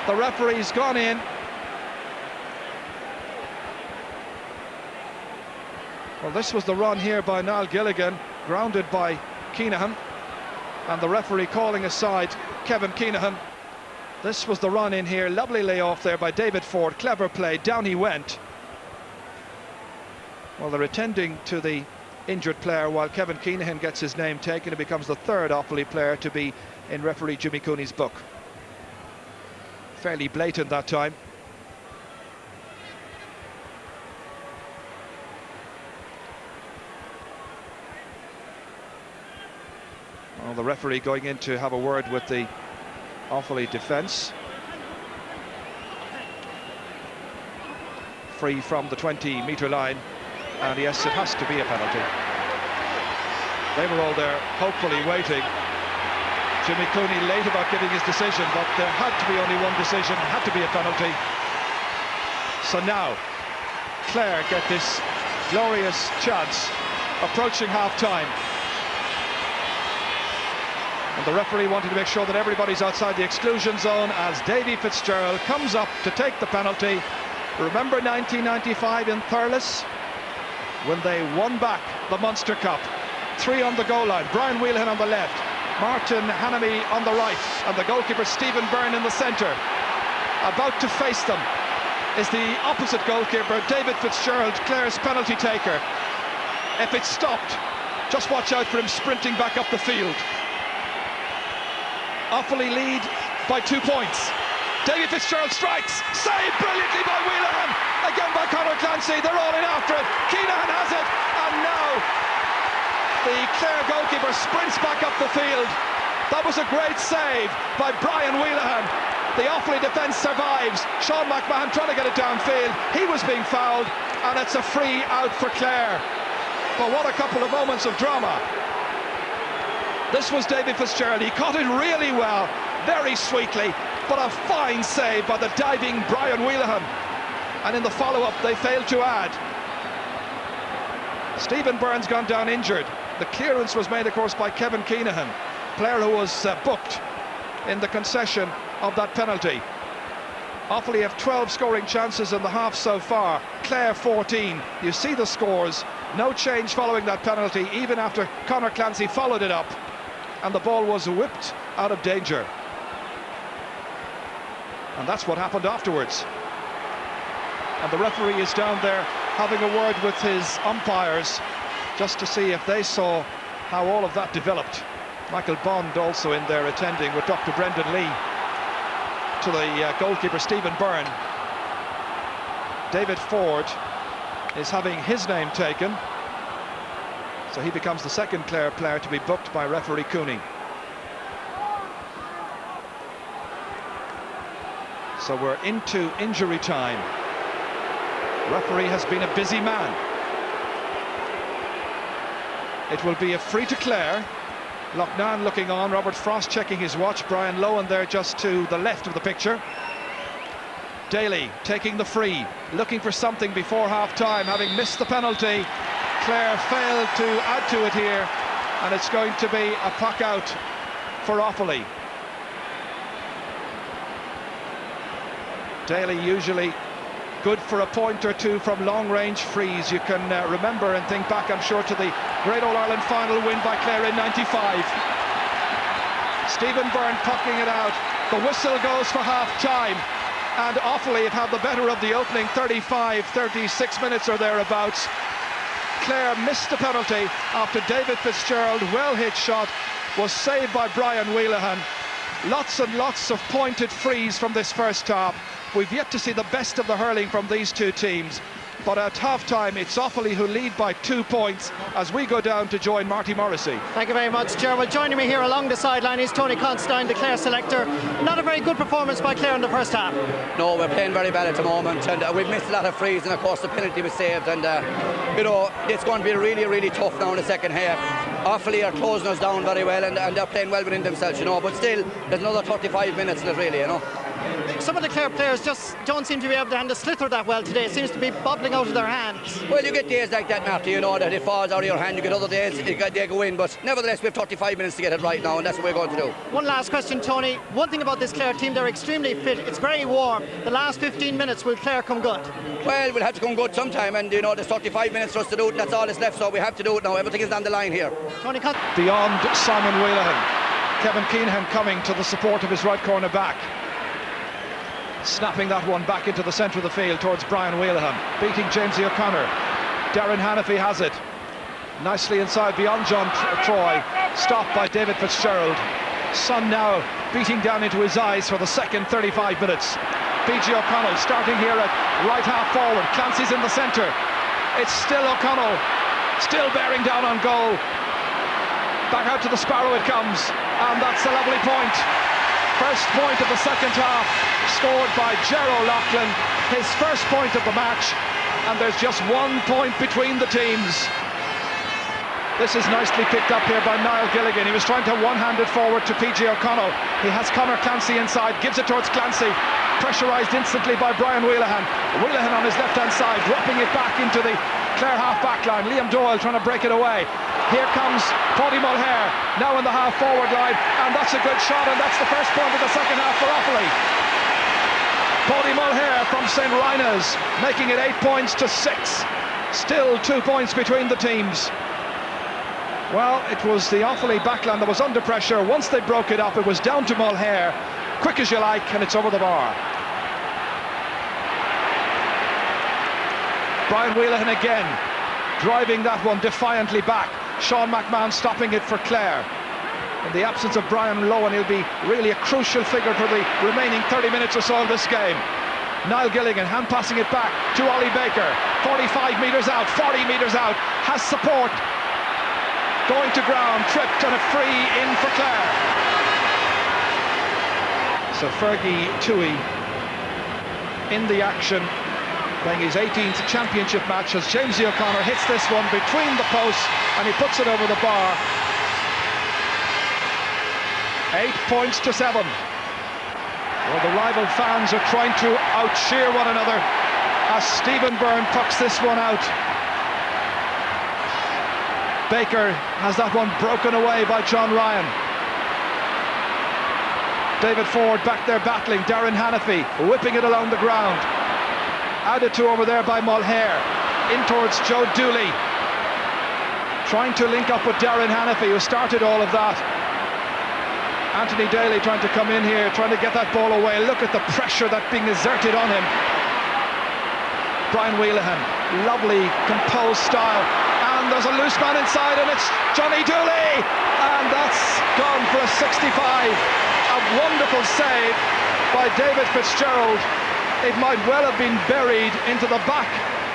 The referee's gone in. Well, this was the run here by Niall Gilligan, grounded by Keenahan. And the referee calling aside Kevin Keenahan. This was the run in here, lovely layoff there by David Ford, clever play, down he went. Well, they're attending to the injured player while Kevin Keenahan gets his name taken. It becomes the third Offaly player to be in referee Jimmy Cooney's book. Fairly blatant that time. Well, the referee going in to have a word with the Offaly defence. Free from the 20-metre line, and yes, it has to be a penalty. They were all there hopefully waiting. Jimmy Cooney late about giving his decision, but there had to be only one decision, had to be a penalty. So now Clare get this glorious chance approaching half-time. And the referee wanted to make sure that everybody's outside the exclusion zone as Davy Fitzgerald comes up to take the penalty. Remember 1995 in Thurles when they won back the Munster Cup? 3 on the goal line, Brian Wheelahan on the left, Martin Hannamy on the right, and the goalkeeper Stephen Byrne in the centre. About to face them is the opposite goalkeeper, David Fitzgerald, Clare's penalty taker. If it's stopped, just watch out for him sprinting back up the field. Offaly lead by 2 points. Davy Fitzgerald strikes, saved brilliantly by Wheelahan, again by Conor Clancy. They're all in after it. Keenahan has it, and now the Clare goalkeeper sprints back up the field. That was a great save by Brian Wheelahan. The Offaly defence survives. Sean McMahon trying to get it downfield. He was being fouled, and it's a free out for Clare. But what a couple of moments of drama. This was David Fitzgerald. He caught it really well, very sweetly, but a fine save by the diving Brian Wheelahan. And in the follow-up, they failed to add. Stephen Byrne's gone down injured. The clearance was made, of course, by Kevin Keenahan, player who was booked in the concession of that penalty. Offaly have 12 scoring chances in the half so far. Clare 14. You see the scores. No change following that penalty, even after Conor Clancy followed it up. And the ball was whipped out of danger. And that's what happened afterwards. And the referee is down there having a word with his umpires just to see if they saw how all of that developed. Michael Bond also in there attending with Dr. Brendan Lee to the goalkeeper Stephen Byrne. David Ford is having his name taken, so he becomes the second Clare player to be booked by referee Cooney. So we're into injury time. Referee has been a busy man. It will be a free to Clare. Loughnane looking on, Robert Frost checking his watch, Brian Lowen there just to the left of the picture. Daly taking the free, looking for something before half-time, having missed the penalty. Clare failed to add to it here, and it's going to be a puck out for Offaly. Daly usually good for a point or two from long-range frees. You can remember and think back, I'm sure, to the great All-Ireland final win by Clare in '95. Stephen Byrne pucking it out. The whistle goes for half-time, and Offaly have had the better of the opening 36 minutes or thereabouts. Clare missed the penalty after David Fitzgerald, well-hit shot, was saved by Brian Wheelahan. Lots and lots of pointed frees from this first half. We've yet to see the best of the hurling from these two teams, but at half-time it's Offaly who lead by 2 points as we go down to join Marty Morrissey. Thank you very much, Ger. Well, joining me here along the sideline is Tony Constantine, the Clare selector. Not a very good performance by Clare in the first half. No, we're playing very bad at the moment, and we've missed a lot of frees, and of course the penalty was saved, and you know, it's going to be really, really tough now in the second half. Offaly are closing us down very well, and they're playing well within themselves, you know, but still there's another 35 minutes in it, really, you know. Some of the Clare players just don't seem to be able to handle sliotar that well today. It seems to be bobbling out of their hands. Well, you get days like that, Marty, you know, that it falls out of your hand. You get other days they go in, but nevertheless we have 35 minutes to get it right now, and that's what we're going to do. One last question, Tony. One thing about this Clare team, they're extremely fit. It's very warm. The last 15 minutes, will Clare come good? Well, we'll have to come good sometime, and you know, there's 35 minutes for us to do it, and that's all that's left, so we have to do it now. Everything is on the line here. Tony Beyond Simon Wheelahan, Kevin Keenan coming to the support of his right corner back. Snapping that one back into the centre of the field towards Brian Wheelahan, beating Jamesy O'Connor. Darren Hannafy has it. Nicely inside beyond John Troy, stopped by David Fitzgerald. Sun now beating down into his eyes for the second 35 minutes. PG O'Connell starting here at right half forward. Clancy's in the centre. It's still O'Connell, still bearing down on goal. Back out to the Sparrow it comes, and that's a lovely point. First point of the second half, scored by Ger O'Loughlin, his first point of the match, and there's just 1 point between the teams. This is nicely picked up here by Niall Gilligan. He was trying to one-hand it forward to PG O'Connell. He has Conor Clancy inside, gives it towards Clancy, pressurised instantly by Brian Wheelahan. Wheelahan on his left-hand side, dropping it back into the Clare half-back line. Liam Doyle trying to break it away. Here comes Paddy Mulher, now in the half-forward line, and that's a good shot, and that's the first point of the second half for Offaly. Paddy Mulher from St. Rynagh's, making it 8 points to 6. Still 2 points between the teams. Well, it was the Offaly backline that was under pressure. Once they broke it up, it was down to Mulher. Quick as you like, and it's over the bar. Brian Wheelahan again, driving that one defiantly back. Sean McMahon stopping it for Clare. In the absence of Brian Lowen, he'll be really a crucial figure for the remaining 30 minutes or so of this game. Niall Gilligan hand passing it back to Ollie Baker. 45 metres out, 40 metres out, has support. Going to ground, tripped, and a free in for Clare. So Fergie Toohey in the action, playing his 18th championship match, as Jamesy O'Connor hits this one between the posts and he puts it over the bar. 8 points to 7. Well, the rival fans are trying to out-cheer one another as Stephen Byrne pucks this one out. Baker has that one broken away by John Ryan. David Ford back there battling. Darren Hannafy whipping it along the ground. Added to over there by Mulher. In towards Joe Dooley. Trying to link up with Darren Hannafy, who started all of that. Anthony Daly trying to come in here, trying to get that ball away. Look at the pressure that's being exerted on him. Brian Wheelahan, lovely, composed style. And there's a loose man inside, and it's Johnny Dooley. And that's gone for a 65. A wonderful save by David Fitzgerald. It might well have been buried into the back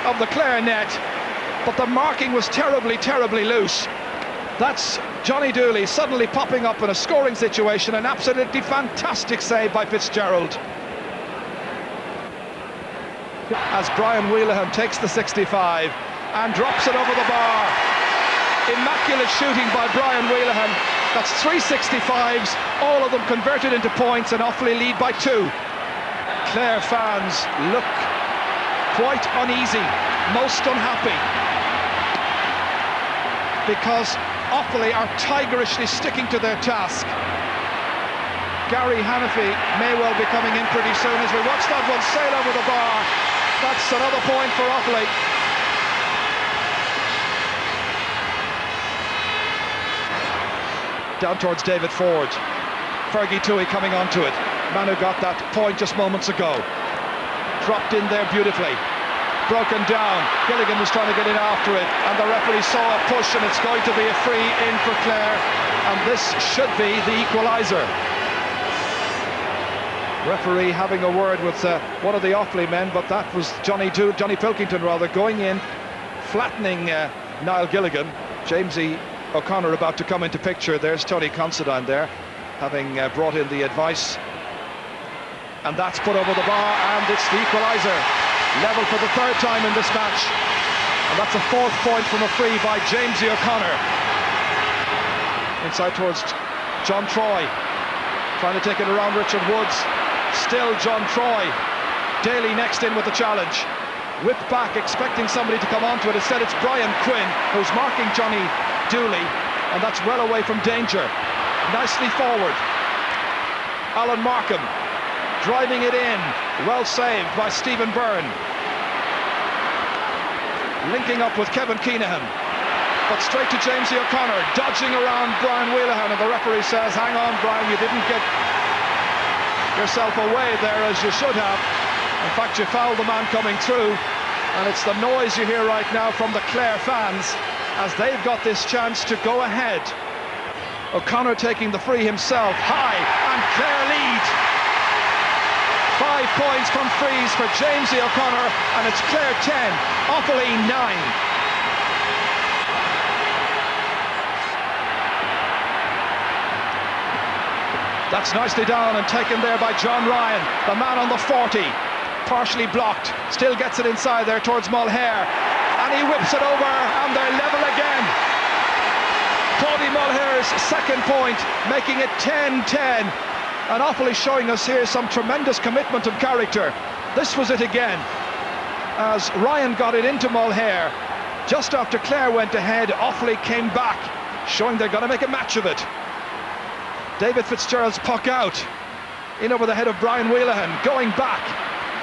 of the Clare net, but the marking was terribly, terribly loose. That's Johnny Dooley suddenly popping up in a scoring situation. An absolutely fantastic save by Fitzgerald. as Brian Wheelahan takes the 65 and drops it over the bar. Immaculate shooting by Brian Wheelahan. That's 3 65s, all of them converted into points, and Offaly lead by 2. Clare fans look quite uneasy, most unhappy, because Offaly are tigerishly sticking to their task. Gary Hannafy may well be coming in pretty soon as we watch that one sail over the bar. That's another point for Offaly. Down towards David Ford. Fergie Toohey coming onto it. Man who got that point just moments ago. Dropped in there beautifully. Broken down. Gilligan was trying to get in after it, and the referee saw a push, and it's going to be a free in for Clare, and this should be the equaliser. Referee having a word with one of the Offaly men, but that was Johnny Pilkington rather, going in, flattening Niall Gilligan. Jamesy O'Connor about to come into picture. There's Tony Considine there, having brought in the advice, and that's put over the bar, and it's the equaliser. Level for the third time in this match, and that's a 4th point from a free by Jamesy O'Connor. Inside towards John Troy, trying to take it around Richard Woods. Still John Troy. Daly next in with the challenge. Whipped back, expecting somebody to come onto it. Instead it's Brian Quinn who's marking Johnny Dooley, and that's well away from danger. Nicely forward. Alan Markham driving it in. Well saved by Stephen Byrne. Linking up with Kevin Keenahan. But straight to Jamesy O'Connor, dodging around Brian Wheelahan, and the referee says, hang on Brian, you didn't get yourself away there as you should have. In fact, you fouled the man coming through, and it's the noise you hear right now from the Clare fans as they've got this chance to go ahead. O'Connor taking the free himself, high, and Clare lead. 5 points from frees for Jamesy O'Connor, and it's Clare 10, Offaly 9. That's nicely down and taken there by John Ryan, the man on the 40, partially blocked, still gets it inside there towards Mulher, and he whips it over, and they're level again. Cody Mulher's 2nd point, making it 10-10, and Offaly showing us here some tremendous commitment and character. This was it again, as Ryan got it into Mulher. Just after Clare went ahead, Offaly came back, showing they're going to make a match of it. David Fitzgerald's puck out, in over the head of Brian Wheelahan, going back,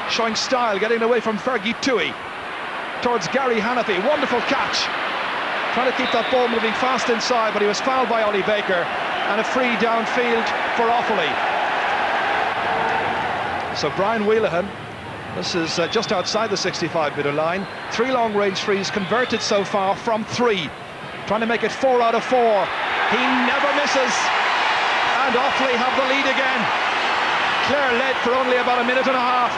showing style, getting away from Fergie Toohey, towards Gary Hannafy, wonderful catch, trying to keep that ball moving fast inside, but he was fouled by Ollie Baker, and a free downfield for Offaly. So Brian Wheelahan, this is just outside the 65-metre line, 3 long-range frees converted so far from 3, trying to make it 4 out of 4, he never misses. And Offaly have the lead again. Clare led for only about a minute and a half.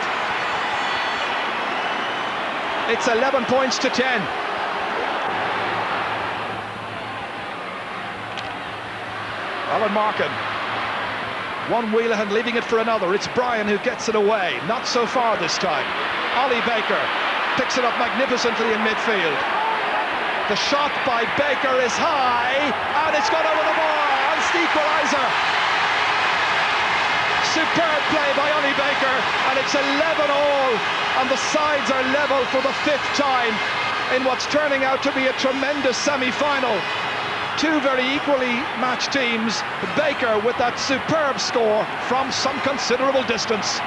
It's 11 points to 10. Alan Markham. One Wheelahan leaving it for another. It's Brian who gets it away. Not so far this time. Ollie Baker picks it up magnificently in midfield. The shot by Baker is high, and it's gone over the bar. It's the equaliser. Superb play by Ollie Baker, and it's 11-all, and the sides are level for the 5th time in what's turning out to be a tremendous semi-final. 2 very equally matched teams. Baker with that superb score from some considerable distance.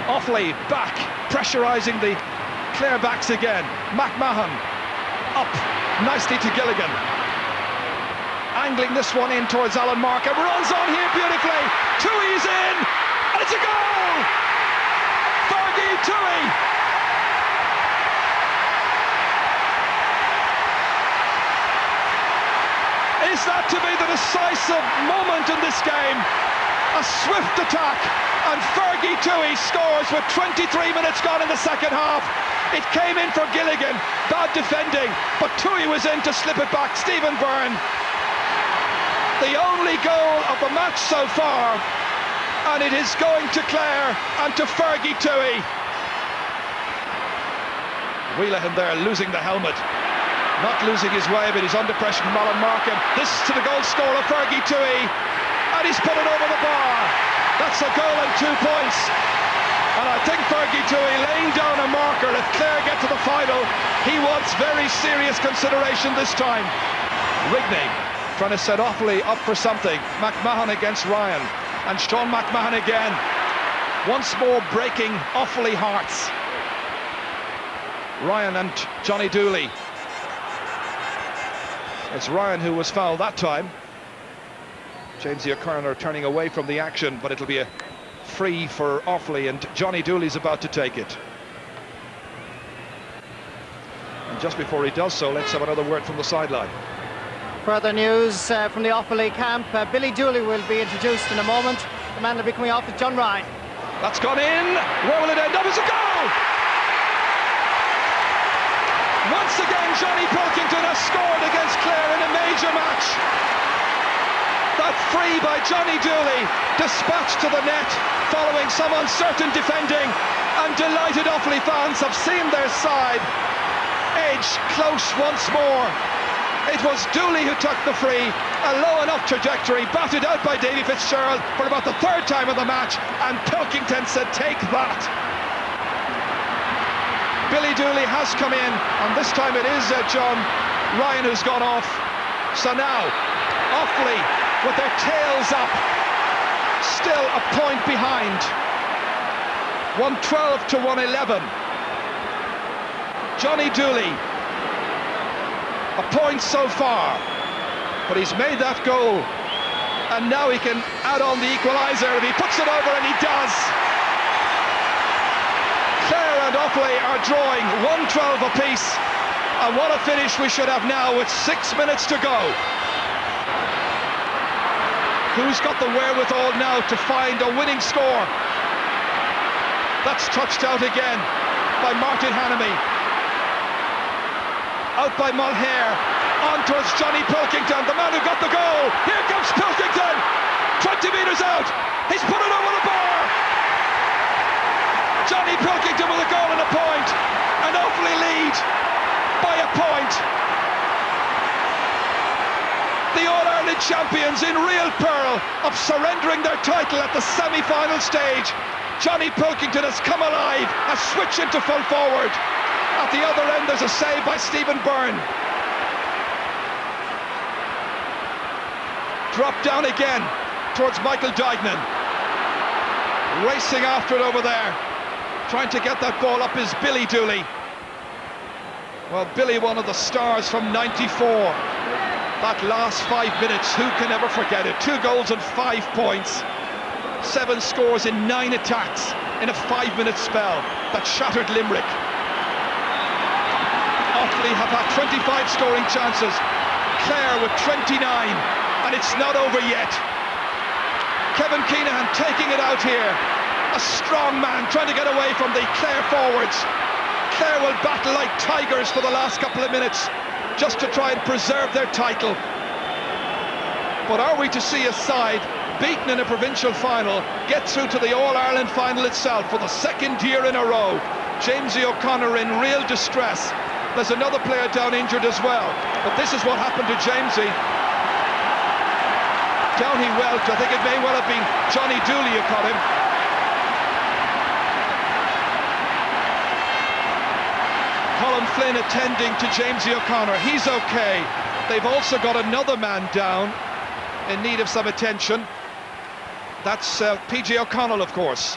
Offaly back, pressurising the Clare backs again. McMahon up nicely to Gilligan, angling this one in towards Alan Markham, runs on here beautifully, Toohey's in, and it's a goal! Fergie Toohey! Is that to be the decisive moment in this game? A swift attack, and Fergie Toohey scores with 23 minutes gone in the second half. It came in for Gilligan, bad defending, but Toohey was in to slip it back. Stephen Byrne, the only goal of the match so far, and it is going to Clare and to Fergie Toohey. Wheelahan there losing the helmet, not losing his way, but he's under pressure from Alan Markham. This to the goal scorer, Fergie Toohey, and he's put it over the bar. That's a goal and 2 points. And I think Fergie Toohey laying down a marker. If Clare get to the final, he wants very serious consideration this time. Rigney trying to set Offaly up for something. McMahon against Ryan, and Sean McMahon again, once more breaking Offaly hearts. Ryan and Johnny Dooley. It's Ryan who was fouled that time. Jamesy O'Connor turning away from the action, but it'll be a free for Offaly, and Johnny Dooley's about to take it. And just before he does so, let's have another word from the sideline. Further news from the Offaly camp. Billy Dooley will be introduced in a moment. The man will be coming off with John Ryan. That's gone in. Where will it end up? It's a goal! Once again, Johnny Pilkington has scored against Clare in a major match. That free by Johnny Dooley, dispatched to the net following some uncertain defending, and delighted Offaly fans have seen their side edge close once more. It was Dooley who took the free, a low enough trajectory, batted out by Davy Fitzgerald for about the third time of the match, and Pilkington said, "Take that." Billy Dooley has come in, and this time it is John Ryan who's gone off. So now Offaly with their tails up, still a point behind, 112 to 111. Johnny Dooley, a point so far, but he's made that goal, and now he can add on the equaliser if he puts it over, and he does. Clare and Offaly are drawing 112 apiece, and what a finish we should have now with 6 minutes to go. Who's got the wherewithal now to find a winning score? That's touched out again by Martin Hannamy. Out by Mulhare, on towards Johnny Pilkington, the man who got the goal. Here comes Pilkington, 20 metres out, he's put it over the bar. Johnny Pilkington with a goal and a point, and Offaly lead by a point. The All-Ireland champions in real peril of surrendering their title at the semi-final stage. Johnny Pilkington has come alive, has switched into full forward. At the other end there's a save by Stephen Byrne. Drop down again towards Michael Duignan. Racing after it over there. Trying to get that ball up is Billy Dooley. Well, Billy, one of the stars from '94. That last 5 minutes, who can ever forget it? 2 goals and 5 points. 7 scores in 9 attacks in a 5-minute spell that shattered Limerick. Offaly have had 25 scoring chances. Clare with 29, and it's not over yet. Kevin Keenahan taking it out here. A strong man trying to get away from the Clare forwards. Clare will battle like tigers for the last couple of minutes, just to try and preserve their title. But are we to see a side beaten in a provincial final get through to the All-Ireland final itself for the 2nd year in a row? Jamesy O'Connor in real distress. There's another player down injured as well, but this is what happened to Jamesy. Down he welt. I think it may well have been Johnny Dooley who caught him. Colin Flynn attending to Jamesy O'Connor. He's okay. They've also got another man down in need of some attention. That's PJ O'Connell, of course.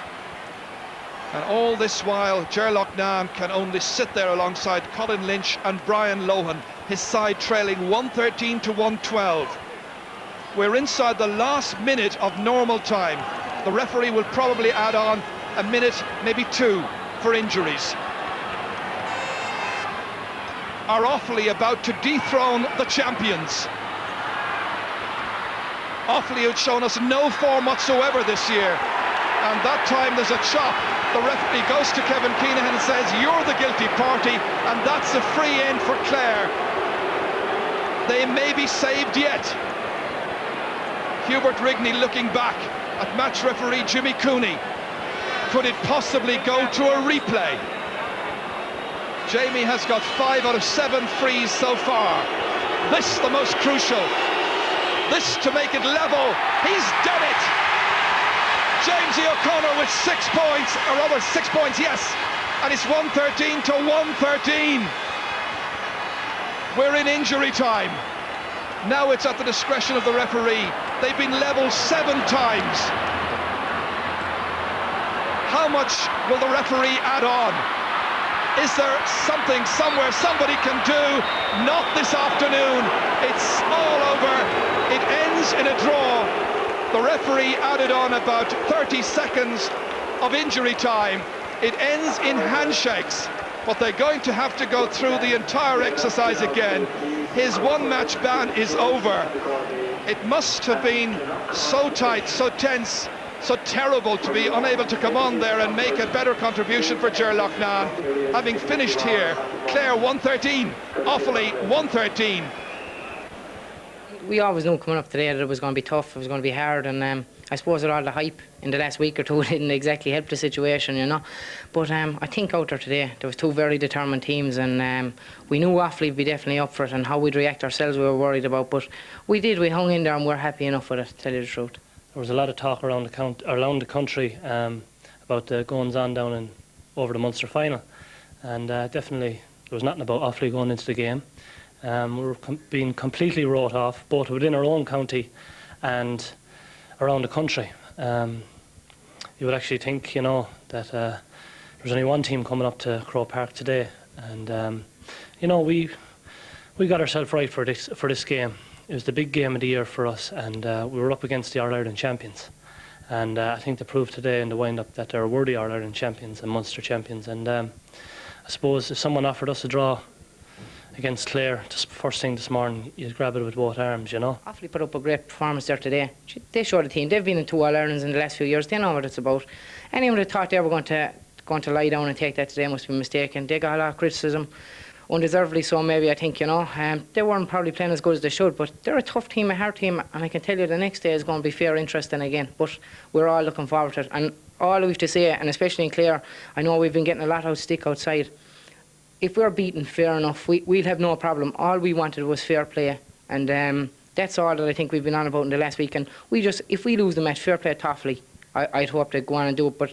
And all this while, Ger Loughnane can only sit there alongside Colin Lynch and Brian Lohan, his side trailing 113 to 112. We're inside the last minute of normal time. The referee will probably add on a minute, maybe 2, for injuries. Are Offaly about to dethrone the champions? Offaly had shown us no form whatsoever this year, and that time there's a chop. The referee goes to Kevin Keenahan and says, "You're the guilty party," and that's a free in for Clare. They may be saved yet. Hubert Rigney looking back at match referee Jimmy Cooney. Could it possibly go to a replay? Jamie has got 5 out of 7 frees so far. This the most crucial. This to make it level. He's done it. Jamesy O'Connor with 6 points, or rather 6 points, yes. And it's 113 to 113. We're in injury time. Now it's at the discretion of the referee. They've been level 7 times. How much will the referee add on? Is there something somewhere somebody can do? Not this afternoon. It's all over. It ends in a draw. The referee added on about 30 seconds of injury time. It ends in handshakes, but they're going to have to go through the entire exercise again. His one-match ban is over. It must have been so tight, so tense, so terrible to be unable to come on there and make a better contribution for Ger Loughnane. Having finished here, Clare 113, Offaly 113. We always knew coming up today that it was going to be tough, it was going to be hard, and I suppose that all the hype in the last week or two didn't exactly help the situation, you know. But I think out there today, there was 2 very determined teams, and we knew Offaly would be definitely up for it, and how we'd react ourselves we were worried about, but we did, we hung in there and we're happy enough with it, to tell you the truth. There was a lot of talk around the country about the goings on down in over the Munster final, and definitely there was nothing about Offaly going into the game. We were being completely wrote off, both within our own county and around the country. You would actually think, you know, that there's only one team coming up to Croke Park today, and you know, we got ourselves right for this game. It was the big game of the year for us, and we were up against the All-Ireland champions. And I think they proved today in the wind-up that they're worthy All-Ireland champions and Munster champions. And I suppose if someone offered us a draw against Clare just first thing this morning, you'd grab it with both arms, you know. Offaly put up a great performance there today. They showed the team. They've been in 2 All-Irelands in the last few years. They know what it's about. Anyone that thought they were going to lie down and take that today must be mistaken. They got a lot of criticism, undeservedly so maybe, I think, you know. They weren't probably playing as good as they should, but they're a tough team, a hard team, and I can tell you the next day is going to be fair interesting again. But we're all looking forward to it. And all we have to say, and especially in Clare, I know we've been getting a lot of stick outside. If we're beaten fair enough, we'll have no problem. All we wanted was fair play, and that's all that I think we've been on about in the last week. And if we lose the match, fair play to Offaly, I'd hope they'd go on and do it, but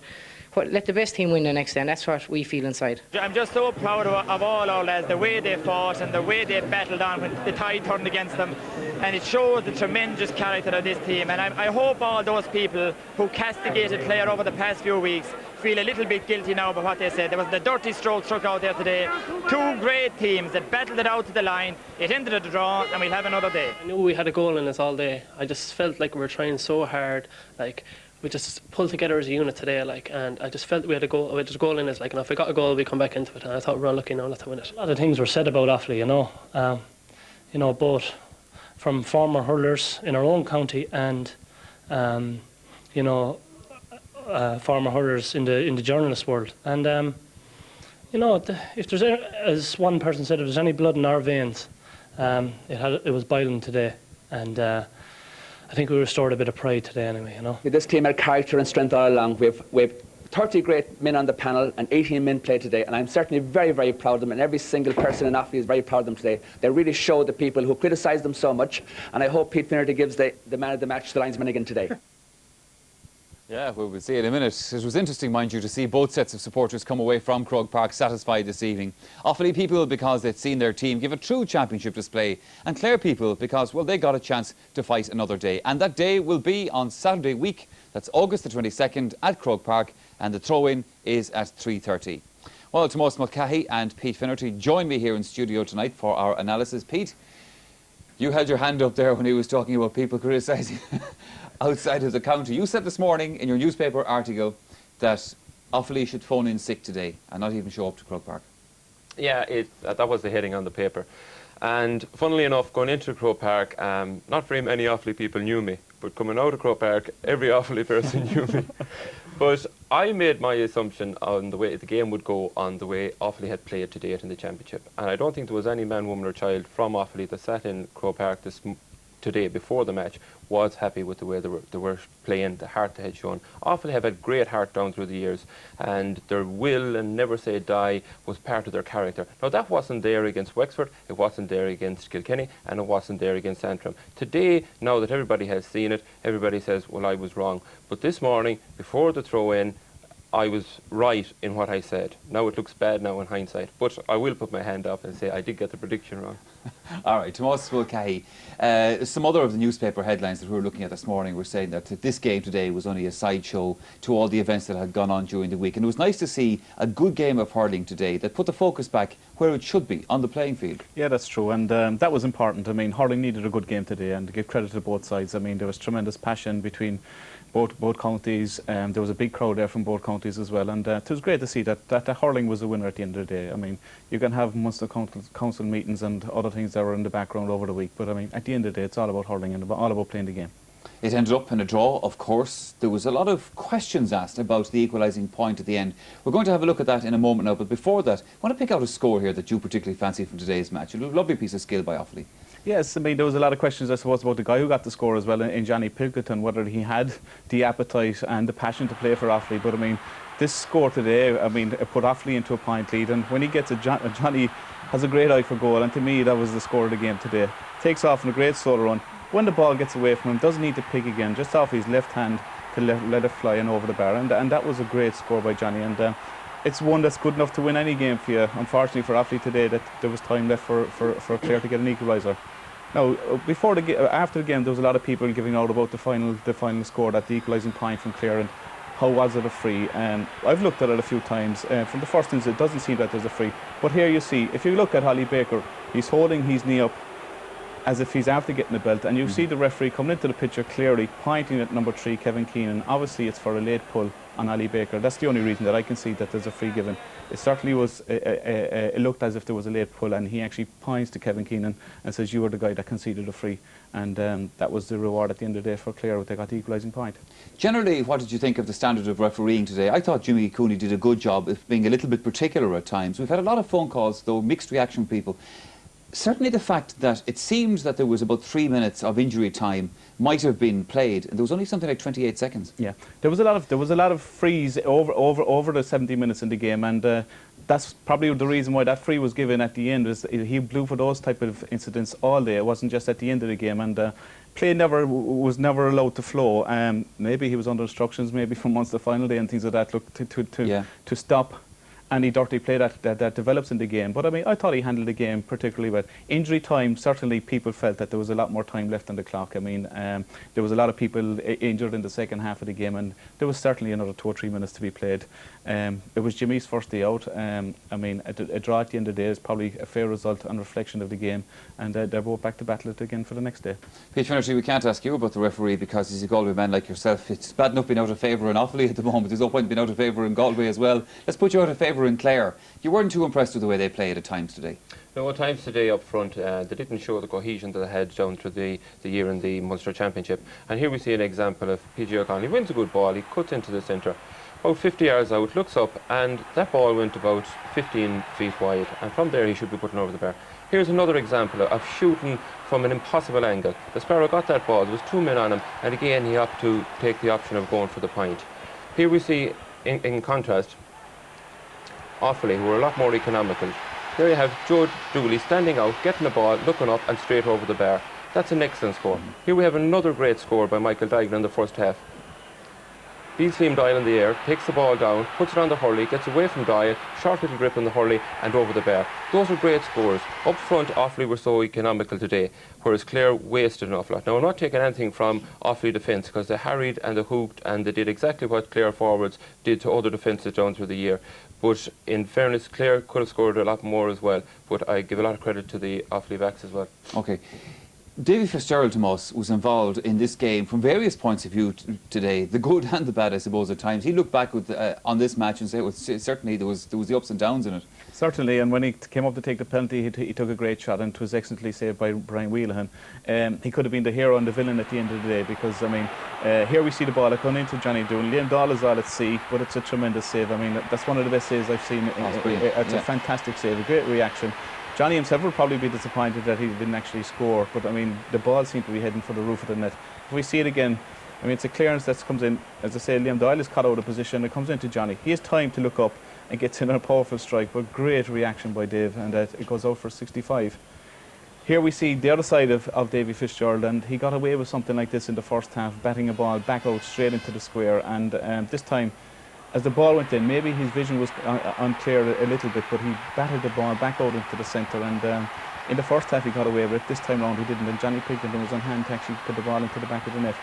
let the best team win the next day, and that's what we feel inside. I'm just so proud of all our lads, the way they fought and the way they battled on when the tide turned against them, and it shows the tremendous character of this team. And I hope all those people who castigated Clare over the past few weeks feel a little bit guilty now about what they said. There was the dirty stroke struck out there today. 2 great teams that battled it out to the line. It ended at a draw, and we'll have another day. I knew we had a goal in us all day. I just felt like we were trying so hard, like we just pulled together as a unit today, like, and I just felt we had a goal in us, like, and if we got a goal, we come back into it, and I thought we were unlucky now not to win it. A lot of things were said about Offaly, you know, both from former hurlers in our own county and, you know, former hurlers in the journalist world. And you know, if there's, as one person said, if there's any blood in our veins, it was boiling today, and I think we restored a bit of pride today anyway, you know. This team had character and strength all along. We've 30 great men on the panel and 18 men played today, and I'm certainly very, very proud of them, and every single person in Offaly is very proud of them today. They really showed the people who criticised them so much, and I hope Pete Finnerty gives the man of the match to the linesman again today. Yeah, well, we'll see in a minute. It was interesting, mind you, to see both sets of supporters come away from Croke Park satisfied this evening. Offaly people because they'd seen their team give a true championship display, and Clare people because, well, they got a chance to fight another day. And that day will be on Saturday week, that's August the 22nd at Croke Park, and the throw-in is at 3:30. Well, Tomás Mulcahy and Pete Finnerty join me here in studio tonight for our analysis. Pete, you held your hand up there when he was talking about people criticising outside of the county. You said this morning in your newspaper article that Offaly should phone in sick today and not even show up to Croke Park. Yeah, that was the heading on the paper. And funnily enough, going into Croke Park, not very many Offaly people knew me, but coming out of Croke Park, every Offaly person knew me. But I made my assumption on the way the game would go on the way Offaly had played to date in the championship. And I don't think there was any man, woman or child from Offaly that sat in Croke Park today, before the match, was happy with the way they were playing, the heart they had shown. Offaly have had great heart down through the years, and their will and never say die was part of their character. Now, that wasn't there against Wexford, it wasn't there against Kilkenny, and it wasn't there against Antrim. Today, now that everybody has seen it, everybody says, well, I was wrong. But this morning, before the throw-in, I was right in what I said. Now it looks bad now in hindsight, but I will put my hand up and say I did get the prediction wrong. All right, Tomás Mulcahy. Some other of the newspaper headlines that we were looking at this morning were saying that this game today was only a sideshow to all the events that had gone on during the week. And it was nice to see a good game of hurling today that put the focus back where it should be, on the playing field. Yeah, that's true, and that was important. I mean, hurling needed a good game today, and to give credit to both sides. I mean, there was tremendous passion between both counties. There was a big crowd there from both counties as well, and it was great to see that the hurling was the winner at the end of the day. I mean, you can have Munster council meetings and other things that were in the background over the week, but I mean, at the end of the day, it's all about hurling and all about playing the game. It ended up in a draw, of course. There was a lot of questions asked about the equalising point at the end. We're going to have a look at that in a moment now, but before that, I want to pick out a score here that you particularly fancy from today's match. A lovely piece of skill by Offaly. Yes, I mean, there was a lot of questions, I suppose, about the guy who got the score as well, in Johnny Pilkington, whether he had the appetite and the passion to play for Offaly. But I mean, this score today, I mean, it put Offaly into a point lead, and when he gets Johnny has a great eye for goal, and to me, that was the score of the game today. Takes off on a great solo run. When the ball gets away from him, doesn't need to pick again, just off his left hand to let it fly in over the bar, and that was a great score by Johnny. And it's one that's good enough to win any game for you. Unfortunately for Offaly today, that there was time left for Clare to get an equaliser. Now, after the game, there was a lot of people giving out about the final score, that the equalising point from Clare, and how was it a free. I've looked at it a few times. From the first instance, it doesn't seem that there's a free. But here you see, if you look at Ollie Baker, he's holding his knee up as if he's after getting the belt, and you see the referee coming into the picture clearly pointing at number 3, Kevin Keenan. Obviously it's for a late pull on Ollie Baker. That's the only reason that I can see that there's a free given. It certainly was, it looked as if there was a late pull, and he actually points to Kevin Keenan and says, you were the guy that conceded a free. And that was the reward at the end of the day for Clare. They got the equalising point. Generally, what did you think of the standard of refereeing today? I thought Jimmy Cooney did a good job of being a little bit particular at times. We've had a lot of phone calls, though, mixed reaction from people. Certainly the fact that it seems that there was about 3 minutes of injury time might have been played, and there was only something like 28 seconds. Yeah, there was a lot of frees over the 70 minutes in the game, and that's probably the reason why that free was given at the end. Was he blew for those type of incidents all day. It wasn't just at the end of the game, and play was never allowed to flow. Maybe he was under instructions, maybe from once the final day and things like that, look to stop any dirty play that develops in the game. But I mean, I thought he handled the game particularly well. Injury time, certainly people felt that there was a lot more time left on the clock. I mean, there was a lot of people injured in the second half of the game, and there was certainly another 2 or 3 minutes to be played. It was Jimmy's first day out. I mean, a draw at the end of the day is probably a fair result and reflection of the game, and they're both back to battle it again for the next day. Pete Finnerty, we can't ask you about the referee because he's a Galway man like yourself. It's bad enough being out of favour in Offaly at the moment. There's no point being out of favour in Galway as well. Let's put you out of favour in Clare. You weren't too impressed with the way they played at times today. No, at times today up front, they didn't show the cohesion that they had down through the year in the Munster Championship. And here we see an example of PG O'Connell. He wins a good ball, he cuts into the centre, about 50 yards out, looks up, and that ball went about 15 feet wide. And from there, he should be putting over the bar. Here's another example of shooting from an impossible angle. The Sparrow got that ball, there was 2 men on him, and again, he opted to take the option of going for the point. Here we see, in contrast, Offaly, who were a lot more economical. There you have Joe Dooley standing out, getting the ball, looking up and straight over the bar. That's an excellent score. Here we have another great score by Michael Digan in the first half. Beats Liam Doyle in the air, takes the ball down, puts it on the hurley, gets away from Doyle, short little grip on the hurley and over the bar. Those are great scores. Up front, Offaly were so economical today, whereas Clare wasted an awful lot. Now, I'm not taking anything from Offaly defence, because they harried and they hooked and they did exactly what Clare forwards did to other defences down through the year. But in fairness, Clare could have scored a lot more as well. But I give a lot of credit to the Offaly backs as well. Okay. Davy Fitzgerald, Tomás, was involved in this game from various points of view today, the good and the bad, I suppose, at times. He looked back on this match and said, certainly there was the ups and downs in it. Certainly, and when he came up to take the penalty, he took a great shot, and it was excellently saved by Brian Wheelahan. He could have been the hero and the villain at the end of the day, because, I mean, here we see the ball going into Johnny Doon. Liam Doyle is all at sea, but it's a tremendous save. I mean, that's one of the best saves I've seen. It's a fantastic save, a great reaction. Johnny himself will probably be disappointed that he didn't actually score, but I mean, the ball seemed to be heading for the roof of the net. If we see it again, I mean, it's a clearance that comes in. As I say, Liam Doyle is cut out of position. It comes into Johnny. He has time to look up and gets in a powerful strike, but great reaction by Dave, and it goes out for 65. Here we see the other side of Davy Fitzgerald, and he got away with something like this in the first half, batting a ball back out straight into the square, and this time, as the ball went in, maybe his vision was unclear a little bit, but he batted the ball back out into the centre, and in the first half he got away with it. This time round he didn't, and Johnny Pigden was on hand to actually put the ball into the back of the net.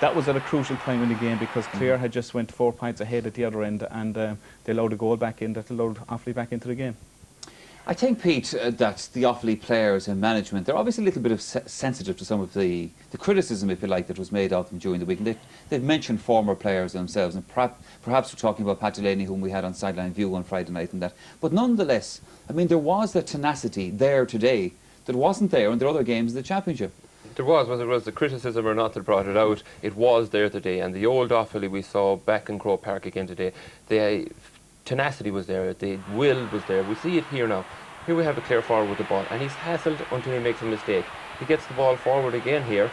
That was at a crucial time in the game because Clare had just went 4 points ahead at the other end, and they allowed a goal back in that allowed Offaly back into the game. I think, Pete, that the Offaly players and management, they're obviously a little bit sensitive to some of the criticism, if you like, that was made of them during the week. And they've mentioned former players themselves, and perhaps we're talking about Pat Delaney, whom we had on Sideline View on Friday night and that. But nonetheless, I mean, there was the tenacity there today that wasn't there in the other games of the Championship. There was, whether it was the criticism or not that brought it out, it was there today. And the old Offaly we saw back in Croke Park again today, the tenacity was there, the will was there. We see it here now. Here we have a Clare forward with the ball, and he's hassled until he makes a mistake. He gets the ball forward again here,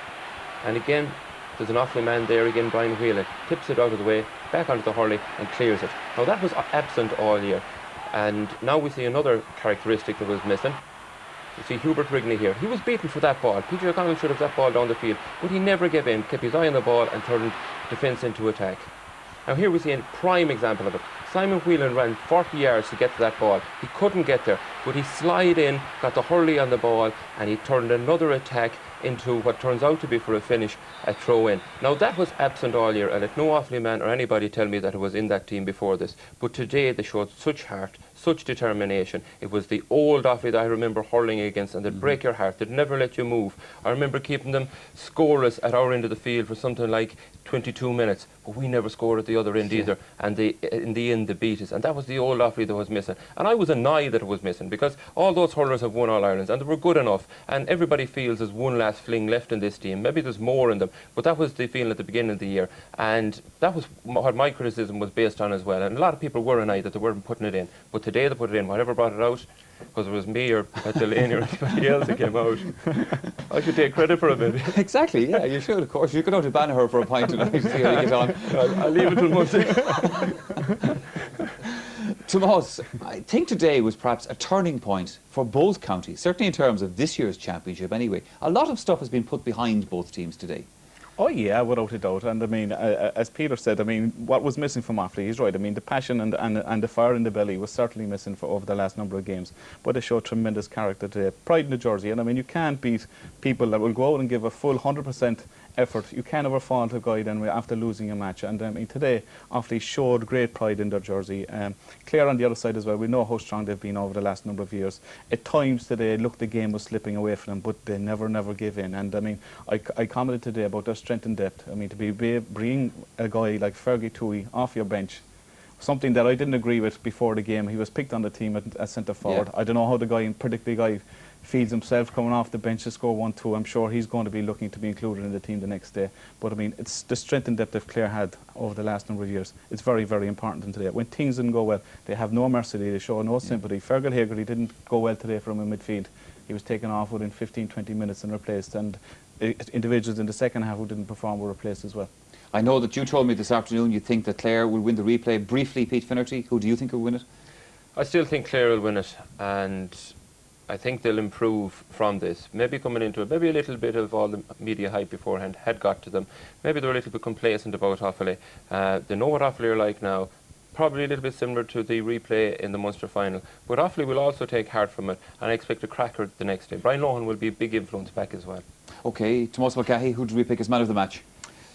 and again there's an Offaly man there again, Brian Whelan, tips it out of the way, back onto the hurley and clears it. Now that was absent all year, and now we see another characteristic that was missing. You see Hubert Rigney here. He was beaten for that ball. Peter O'Connell should have that ball down the field, but he never gave in, kept his eye on the ball and turned defence into attack. Now here we see a prime example of it. Simon Whelan ran 40 yards to get to that ball. He couldn't get there, but he slid in, got the hurley on the ball, and he turned another attack into what turns out to be, for a finish, a throw-in. Now that was absent all year, and let no Offaly man or anybody tell me that it was in that team before this. But today they showed such heart, such determination. It was the old Offaly that I remember hurling against, and they'd break your heart. They'd never let you move. I remember keeping them scoreless at our end of the field for something like 22 minutes, but we never scored at the other end either, and in the end they beat us, and that was the old Offaly that was missing. And I was annoyed that it was missing, because all those hurlers have won All Irelands and they were good enough, and everybody feels there's one last fling left in this team. Maybe there's more in them, but that was the feeling at the beginning of the year, and that was what my criticism was based on as well. And a lot of people were annoyed that they weren't putting it in, but today they put it in. Whatever brought it out, because it was me or Pat Delaney or anybody else that came out, I should take credit for it, maybe. Exactly, yeah, you should, of course. You could out to Banagher for a pint tonight to see how you get on. I'll leave it till Monday. Tomas, I think today was perhaps a turning point for both counties, certainly in terms of this year's championship anyway. A lot of stuff has been put behind both teams today. Oh yeah, without a doubt. And I mean, as Peter said, I mean, what was missing from Offaly, he's right. I mean, the passion and the fire in the belly was certainly missing for over the last number of games. But they showed tremendous character today, pride in the jersey. And I mean, you can't beat people that will go out and give a full 100% effort. You can't ever fault a guy then after losing a match. And I mean, today, Offaly showed great pride in their jersey. Clare on the other side as well, we know how strong they've been over the last number of years. At times today, look, the game was slipping away from them, but they never gave in. And I mean, I commented today about their strength and depth. I mean, to bring a guy like Fergie Toohey off your bench, something that I didn't agree with before the game. He was picked on the team as centre forward. Yeah. I don't know how the guy feeds himself coming off the bench to score 1-2. I'm sure he's going to be looking to be included in the team the next day. But I mean, it's the strength and depth that Clare had over the last number of years. It's very important today. When things didn't go well, they have no mercy, they show no sympathy. Fergal Hagerty didn't go well today for him in midfield. He was taken off within 15-20 minutes and replaced, and individuals in the second half who didn't perform were replaced as well. I know that you told me this afternoon you think that Clare will win the replay. Briefly, Pete Finnerty, who do you think will win it? I still think Clare will win it, and I think they'll improve from this. Maybe coming into it, maybe a little bit of all the media hype beforehand had got to them. Maybe they're a little bit complacent about Offaly. They know what Offaly are like now. Probably a little bit similar to the replay in the Munster final. But Offaly will also take heart from it, and I expect a cracker the next day. Brian Lohan will be a big influence back as well. OK, Tomas Mulcahy, who did we pick as man of the match?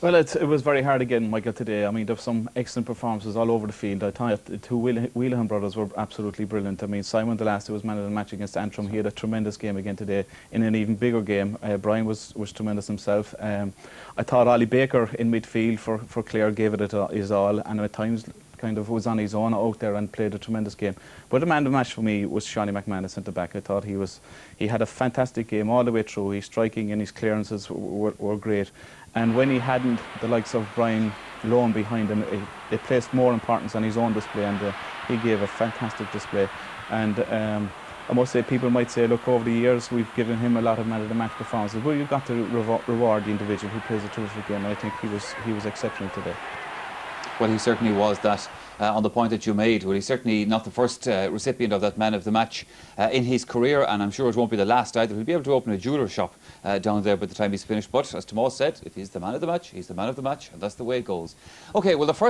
Well, it was very hard again, Michael, today. I mean, there were some excellent performances all over the field. I thought the two Whelan brothers were absolutely brilliant. I mean, Simon Delas, who was man of the match against Antrim, he had a tremendous game again today in an even bigger game. Brian was tremendous himself. I thought Ollie Baker in midfield for Clare gave it his all, and at times kind of was on his own out there and played a tremendous game. But the man of the match for me was Shawnee McMahon, centre back. I thought he had a fantastic game all the way through. His striking and his clearances were great. And when he hadn't the likes of Brian Lohan behind him, they placed more importance on his own display, and he gave a fantastic display. And I must say, people might say, look, over the years we've given him a lot of man of the match performances, but you've got to reward the individual who plays a terrific game, and I think he was exceptional today. Well, he certainly was that. On the point that you made, well, he's certainly not the first recipient of that man of the match in his career, and I'm sure it won't be the last either. He'll be able to open a jeweller's shop down there by the time he's finished. But as Tomas said, if he's the man of the match, he's the man of the match, and that's the way it goes. Okay, well, the first